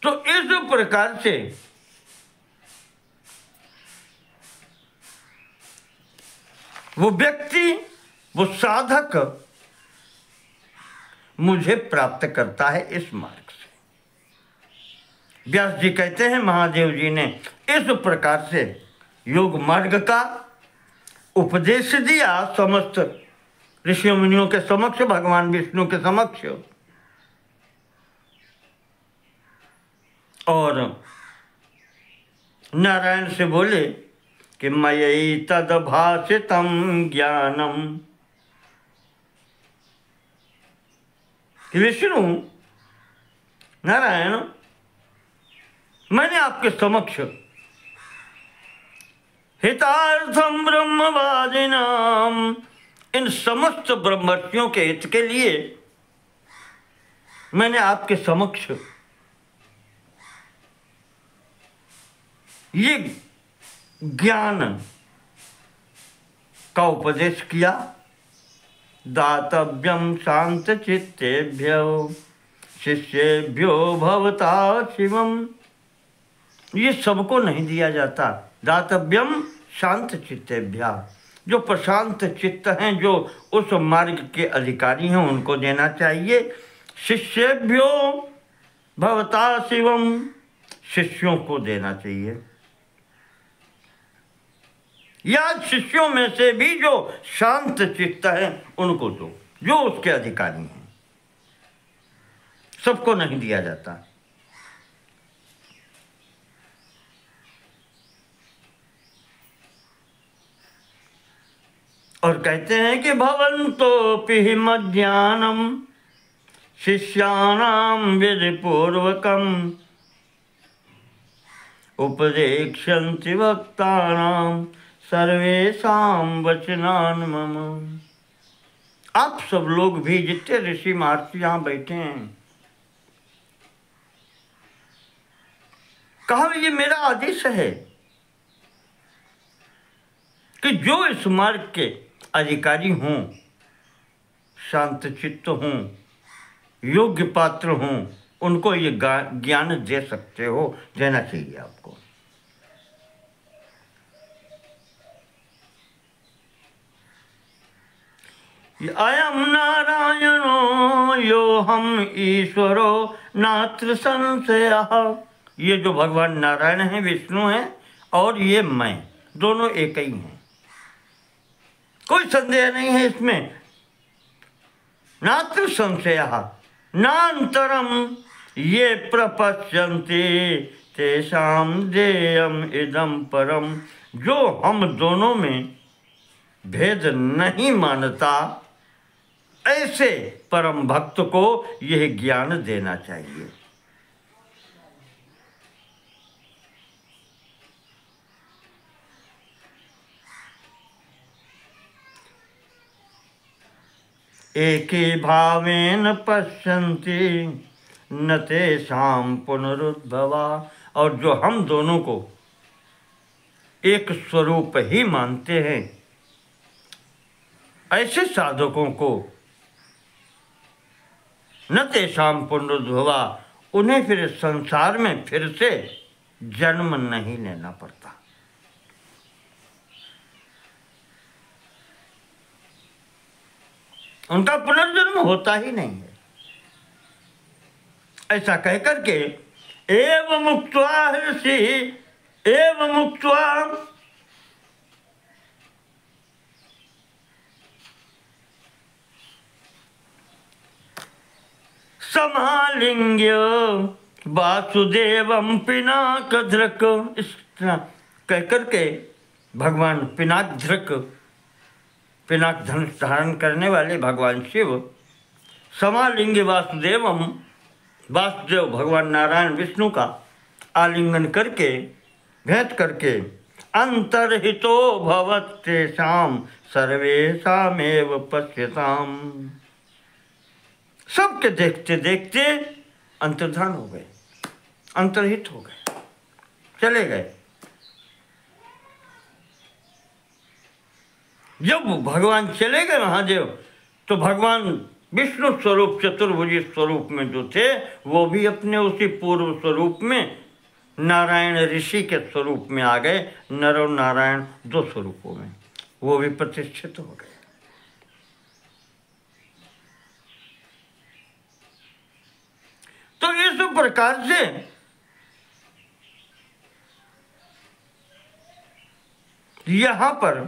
तो इस प्रकार से वो व्यक्ति, वो साधक मुझे प्राप्त करता है इस मार्ग से। व्यास जी कहते हैं, महादेव जी ने इस प्रकार से योग मार्ग का उपदेश दिया समस्त ऋषियों मुनियों के समक्ष, भगवान विष्णु के समक्ष, और नारायण से बोले कि मयि तद्भासितं ज्ञानम, कि विष्णु नारायण, मैंने आपके समक्ष हितार्थम ब्रह्मवादिनाम, इन समस्त ब्रह्मर्षियों के हित के लिए मैंने आपके समक्ष ये ज्ञान का उपदेश किया। दातव्यम शांत चित्तेभ्यो शिष्येभ्यो भवता शिवम, ये सबको नहीं दिया जाता। दातव्यम शांत चित्तेभ्या, जो प्रशांत चित्त हैं, जो उस मार्ग के अधिकारी हैं, उनको देना चाहिए। शिष्येभ्यो भवता शिवम, शिष्यों को देना चाहिए, या शिष्यों में से भी जो शांत चित्त है उनको दो, जो उसके अधिकारी हैं। सबको नहीं दिया जाता। और कहते हैं कि भवन्तोऽपि मज्ञानम शिष्याणाम विधिपूर्वकम उपदेक्ष्यन्ति वक्तानाम सर्वेषां वचनान् मम। आप सब लोग भी, जितने ऋषि महर्षि यहाँ बैठे हैं, कहा ये मेरा आदेश है कि जो इस मार्ग के अधिकारी हों, शांत चित्त हों, योग्य पात्र हों, उनको ये ज्ञान दे सकते हो, देना चाहिए आपको। अयम नारायणो यो हम ईश्वरो नात्र संशयः। ये जो भगवान नारायण हैं, विष्णु हैं, और ये मैं, दोनों एक ही हैं, कोई संदेह नहीं है इसमें। नात्र संशयः नान्तरम ये प्रपश्यन्ति तेषां देयम इदम परम। जो हम दोनों में भेद नहीं मानता, ऐसे परम भक्त को यह ज्ञान देना चाहिए। एके भावेन पश्यन्ति न तेषां पुनरुद्भवा। और जो हम दोनों को एक स्वरूप ही मानते हैं, ऐसे साधकों को न तेषां पुनरुद्भवा, उन्हें फिर संसार में फिर से जन्म नहीं लेना पड़ता। उनका पुनर्जन्म होता ही नहीं है। ऐसा कहकर के एव मुक्त्वा ऋषि एव मुक्त्वा समालिंग्य वासुदेवम पिनाकधृक। इस तरह कहकर के भगवान पिनाकधृक, पिनाक धनुष धारण करने वाले भगवान शिव, समालिंग वासुदेवम, वासुदेव भगवान नारायण विष्णु का आलिंगन करके, भेंट करके, अंतर्हितो भवत्येषां सर्वेषामेव पश्यताम। सबके देखते देखते अंतर्धान हो गए, अंतर्हित हो गए, चले गए। जब भगवान चले गए महादेव, तो भगवान विष्णु स्वरूप चतुर्भुजी स्वरूप में जो थे, वो भी अपने उसी पूर्व स्वरूप में नारायण ऋषि के स्वरूप में आ गए। नर और नारायण दो स्वरूपों में वो भी प्रतिष्ठित हो गए। तो इस प्रकार से यहां पर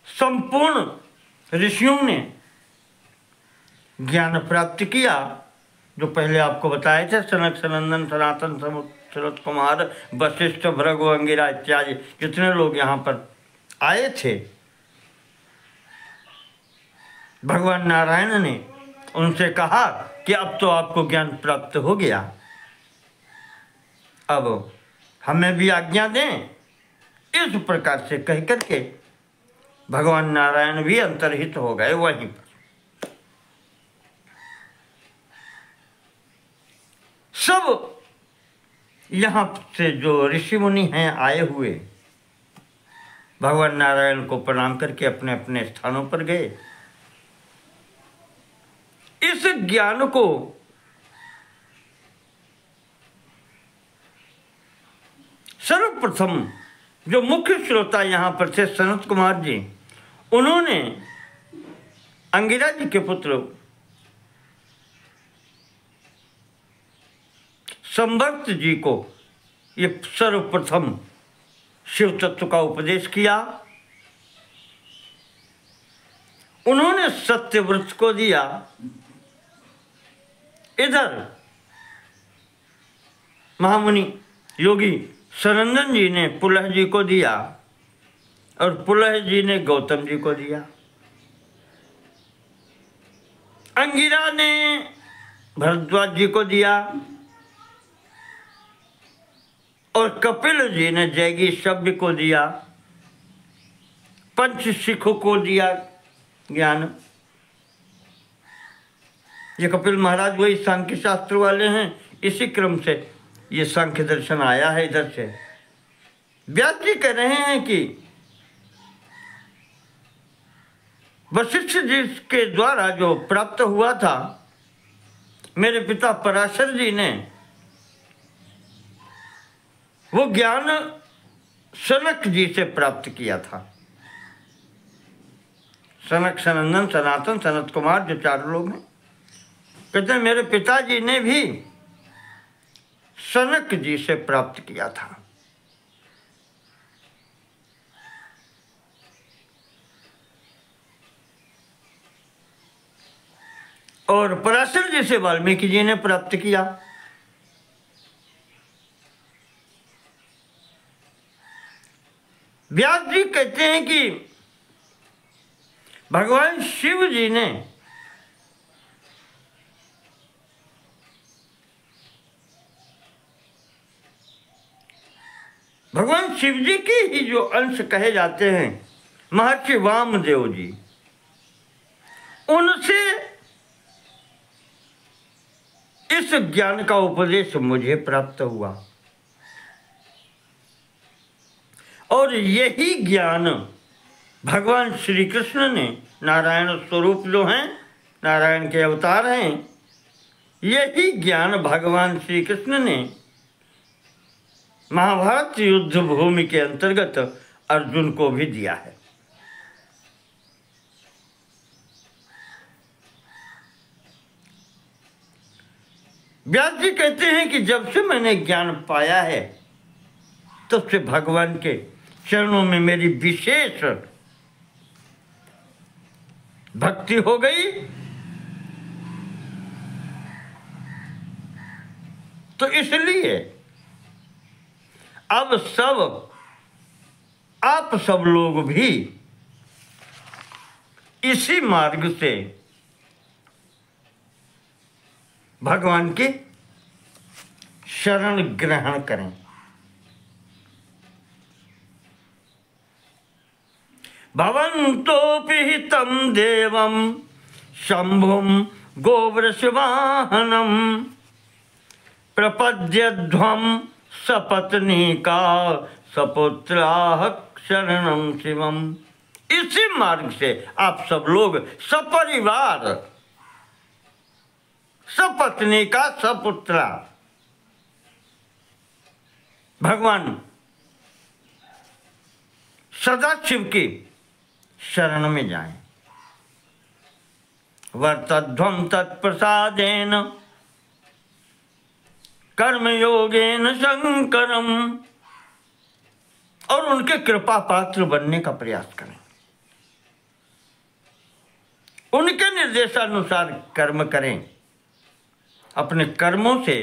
संपूर्ण ऋषियों ने ज्ञान प्राप्त किया। जो पहले आपको बताए थे, सनक सनंदन सनातन शरत कुमार वशिष्ठ भृगु अंगिरा इत्यादि जितने लोग यहाँ पर आए थे, भगवान नारायण ने उनसे कहा कि अब तो आपको ज्ञान प्राप्त हो गया, अब हमें भी आज्ञा दें। इस प्रकार से कह करके भगवान नारायण भी अंतर्हित हो गए वहीं पर। सब यहाँ से जो ऋषि मुनि हैं आए हुए, भगवान नारायण को प्रणाम करके अपने अपने स्थानों पर गए। इस ज्ञान को सर्वप्रथम जो मुख्य श्रोता यहाँ पर थे सनत कुमार जी, उन्होंने अंगिरा जी के पुत्र संवर्त जी को ये सर्वप्रथम शिव तत्व का उपदेश किया। उन्होंने सत्यव्रत को दिया, इधर महामुनि योगी सनंदन जी ने पुलह जी को दिया और पुलह जी ने गौतम जी को दिया। अंगिरा ने भरद्वाज जी को दिया और कपिल जी ने जैगी शब्द को दिया। पंच सिखों को दिया ज्ञान। ये कपिल महाराज वही सांख्य शास्त्र वाले हैं, इसी क्रम से ये सांख्य दर्शन आया है इधर से। व्यास जी कह रहे हैं कि वशिष्ठ जी के द्वारा जो प्राप्त हुआ था, मेरे पिता पराशर जी ने वो ज्ञान सनक जी से प्राप्त किया था। सनक, सनंदन, सनातन, सनत कुमार जो चार लोग हैं, कहते हैं मेरे पिताजी ने भी सनक जी से प्राप्त किया था। और पराशर जी से वाल्मीकि जी ने प्राप्त किया। व्यास जी कहते हैं कि भगवान शिव जी ने भगवान शिव जी के ही जो अंश कहे जाते हैं महर्षि वामदेव जी, उनसे इस ज्ञान का उपदेश मुझे प्राप्त हुआ। और यही ज्ञान भगवान श्री कृष्ण ने, नारायण स्वरूप जो हैं, नारायण के अवतार हैं, यही ज्ञान भगवान श्री कृष्ण ने महाभारत युद्ध भूमि के अंतर्गत अर्जुन को भी दिया है। व्यास जी कहते हैं कि जब से मैंने ज्ञान पाया है तब से भगवान के चरणों में मेरी विशेष भक्ति हो गई। तो इसलिए अब आप सब लोग भी इसी मार्ग से भगवान की शरण ग्रहण करें। भवन्तोऽपि हितं देवं शंभुं गोवृषवाहनं प्रपद्यध्वं सपत्नीका सपुत्राः शरणं शिवम। इसी मार्ग से आप सब लोग सपरिवार, सपत्नीका सपुत्रा भगवान सदाशिव की शरण में जाएं। वर्तध्वं तत्प्रसादेन कर्मयोगेन शंकरम। और उनके कृपा पात्र बनने का प्रयास करें। उनके निर्देशानुसार कर्म करें। अपने कर्मों से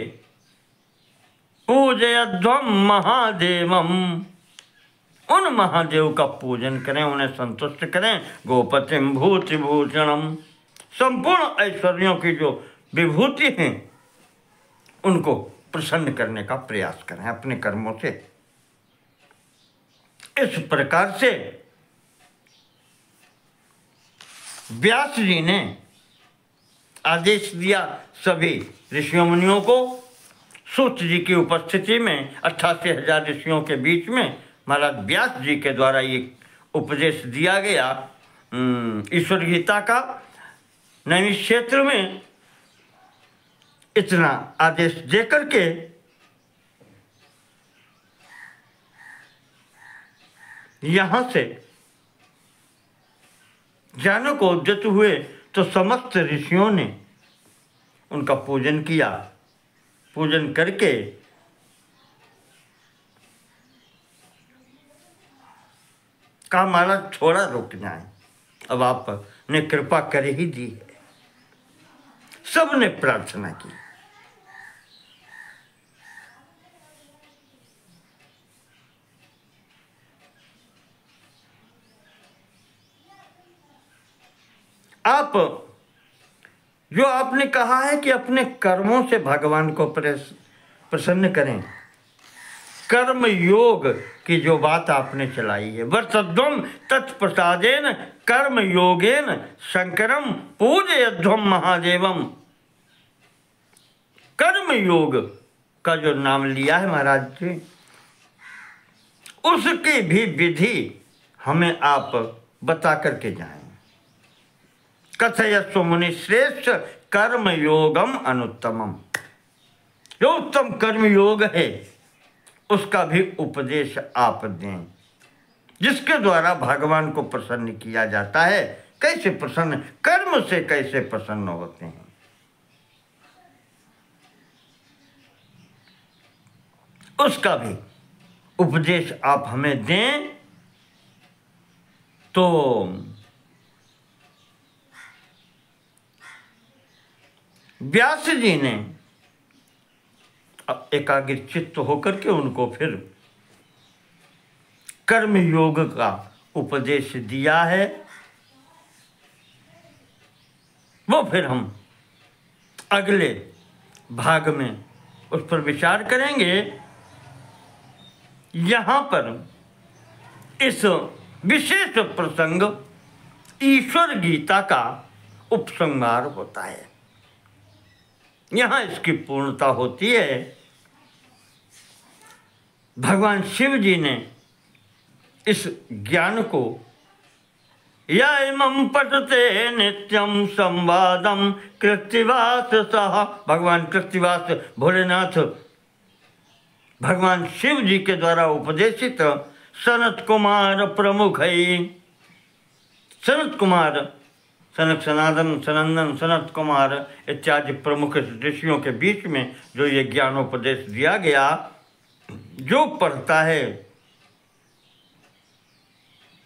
पूजयध्वं महादेवम, उन महादेव का पूजन करें, उन्हें संतुष्ट करें। गोपतिम भूति भूषणम, संपूर्ण ऐश्वर्यों की जो विभूति हैं उनको प्रसन्न करने का प्रयास करें अपने कर्मों से। इस प्रकार से व्यास जी ने आदेश दिया सभी ऋषियों मुनियों को। सूत जी की उपस्थिति में 88,000 ऋषियों के बीच में महाराज व्यास जी के द्वारा ये उपदेश दिया गया ईश्वर गीता का। नैमिष क्षेत्र में इतना आदेश देकर के यहाँ से ज्ञानों को उद्यत हुए तो समस्त ऋषियों ने उनका पूजन किया। पूजन करके कहा महाराज थोड़ा रुक जाए, अब आपने कृपा कर ही दी है। सबने प्रार्थना की। आप जो आपने कहा है कि अपने कर्मों से भगवान को प्रसन्न करें, कर्म योग की जो बात आपने चलाई है, वर्तध्वम तत्प्रसादेन कर्म योगेन शंकरम पूजयध्वम महादेवम। कर्म योग का जो नाम लिया है महाराज जी, उसकी भी विधि हमें आप बता करके जाएं। कथयस्व मुनि श्रेष्ठ कर्म योगम अनुत्तमम। जो उत्तम कर्म योग है उसका भी उपदेश आप दें, जिसके द्वारा भगवान को प्रसन्न किया जाता है। कैसे प्रसन्न? कर्म से कैसे प्रसन्न होते हैं। उसका भी उपदेश आप हमें दें। तो व्यास जी ने एकाग्रचित्त होकर के उनको फिर कर्म योग का उपदेश दिया है। वो फिर हम अगले भाग में उस पर विचार करेंगे। यहाँ पर इस विशेष प्रसंग ईश्वर गीता का उपसंहार होता है। यहाँ इसकी पूर्णता होती है। भगवान शिव जी ने इस ज्ञान को या इमं पठते नित्यम संवादम कृत्तिवास सह, भगवान कृत्तिवास भोलेनाथ भगवान शिव जी के द्वारा उपदेशित सनत कुमार प्रमुख है। सनत कुमार, सनक सनातन सनंदन सनत कुमार इत्यादि प्रमुख ऋषियों के बीच में जो ये ज्ञानोपदेश दिया गया, जो पढ़ता है,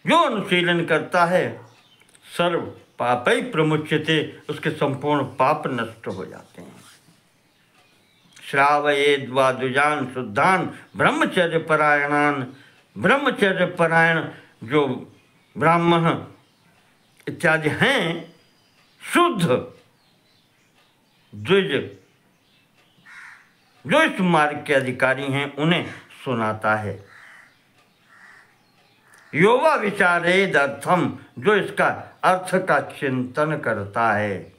जो अनुशीलन करता है, सर्व पापै प्रमुच्यते, उसके संपूर्ण पाप नष्ट हो जाते हैं। श्रावयेद वा द्विजान शुद्धान ब्रह्मचर्य परायणान, ब्रह्मचर्य परायण जो ब्राह्मण इत्यादि हैं, शुद्ध द्विज जो इस मार्ग के अधिकारी हैं, उन्हें सुनाता है। योवा विचारेद अर्थम, जो इसका अर्थ का चिंतन करता है,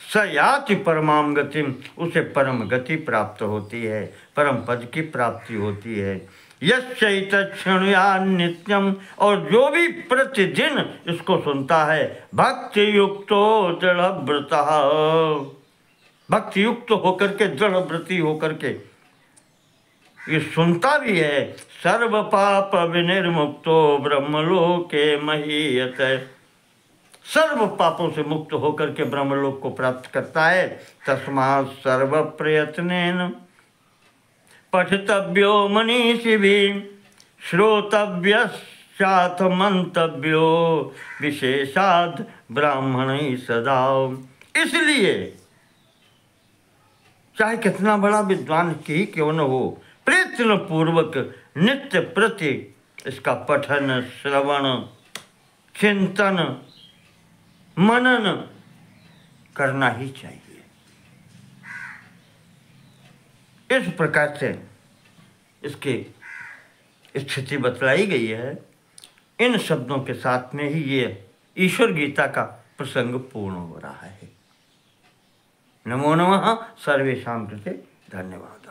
स याति परमाम गतिम, उसे परम गति प्राप्त होती है, परम पद की प्राप्ति होती है। यश्चैतच्छृणुया नित्यम, और जो भी प्रतिदिन इसको सुनता है, भक्ति युक्तो दृढ़व्रतः, भक्ति युक्त होकर के, दृढ़व्रती होकर के ये सुनता भी है, सर्व पाप विनिर्मुक्तो ब्रह्मलोके महीयते, सर्व पापों से मुक्त होकर के ब्रह्मलोक को प्राप्त करता है। तस्मात् सर्व प्रयत्नेन पठितव्यो मनीषिभिः, श्रोतव्यश्चाथ मंतव्यो विशेषाद् ब्राह्मणैः सदा। इसलिए चाहे कितना बड़ा विद्वान ही क्यों न हो, प्रयत्न पूर्वक नित्य प्रति इसका पठन, श्रवण, चिंतन, मनन करना ही चाहिए। इस प्रकार से इसकी स्थिति बतलाई गई है। इन शब्दों के साथ में ही ये ईश्वर गीता का प्रसंग पूर्ण हो रहा है। नमो नमः। सर्वेषां कृते धन्यवाद।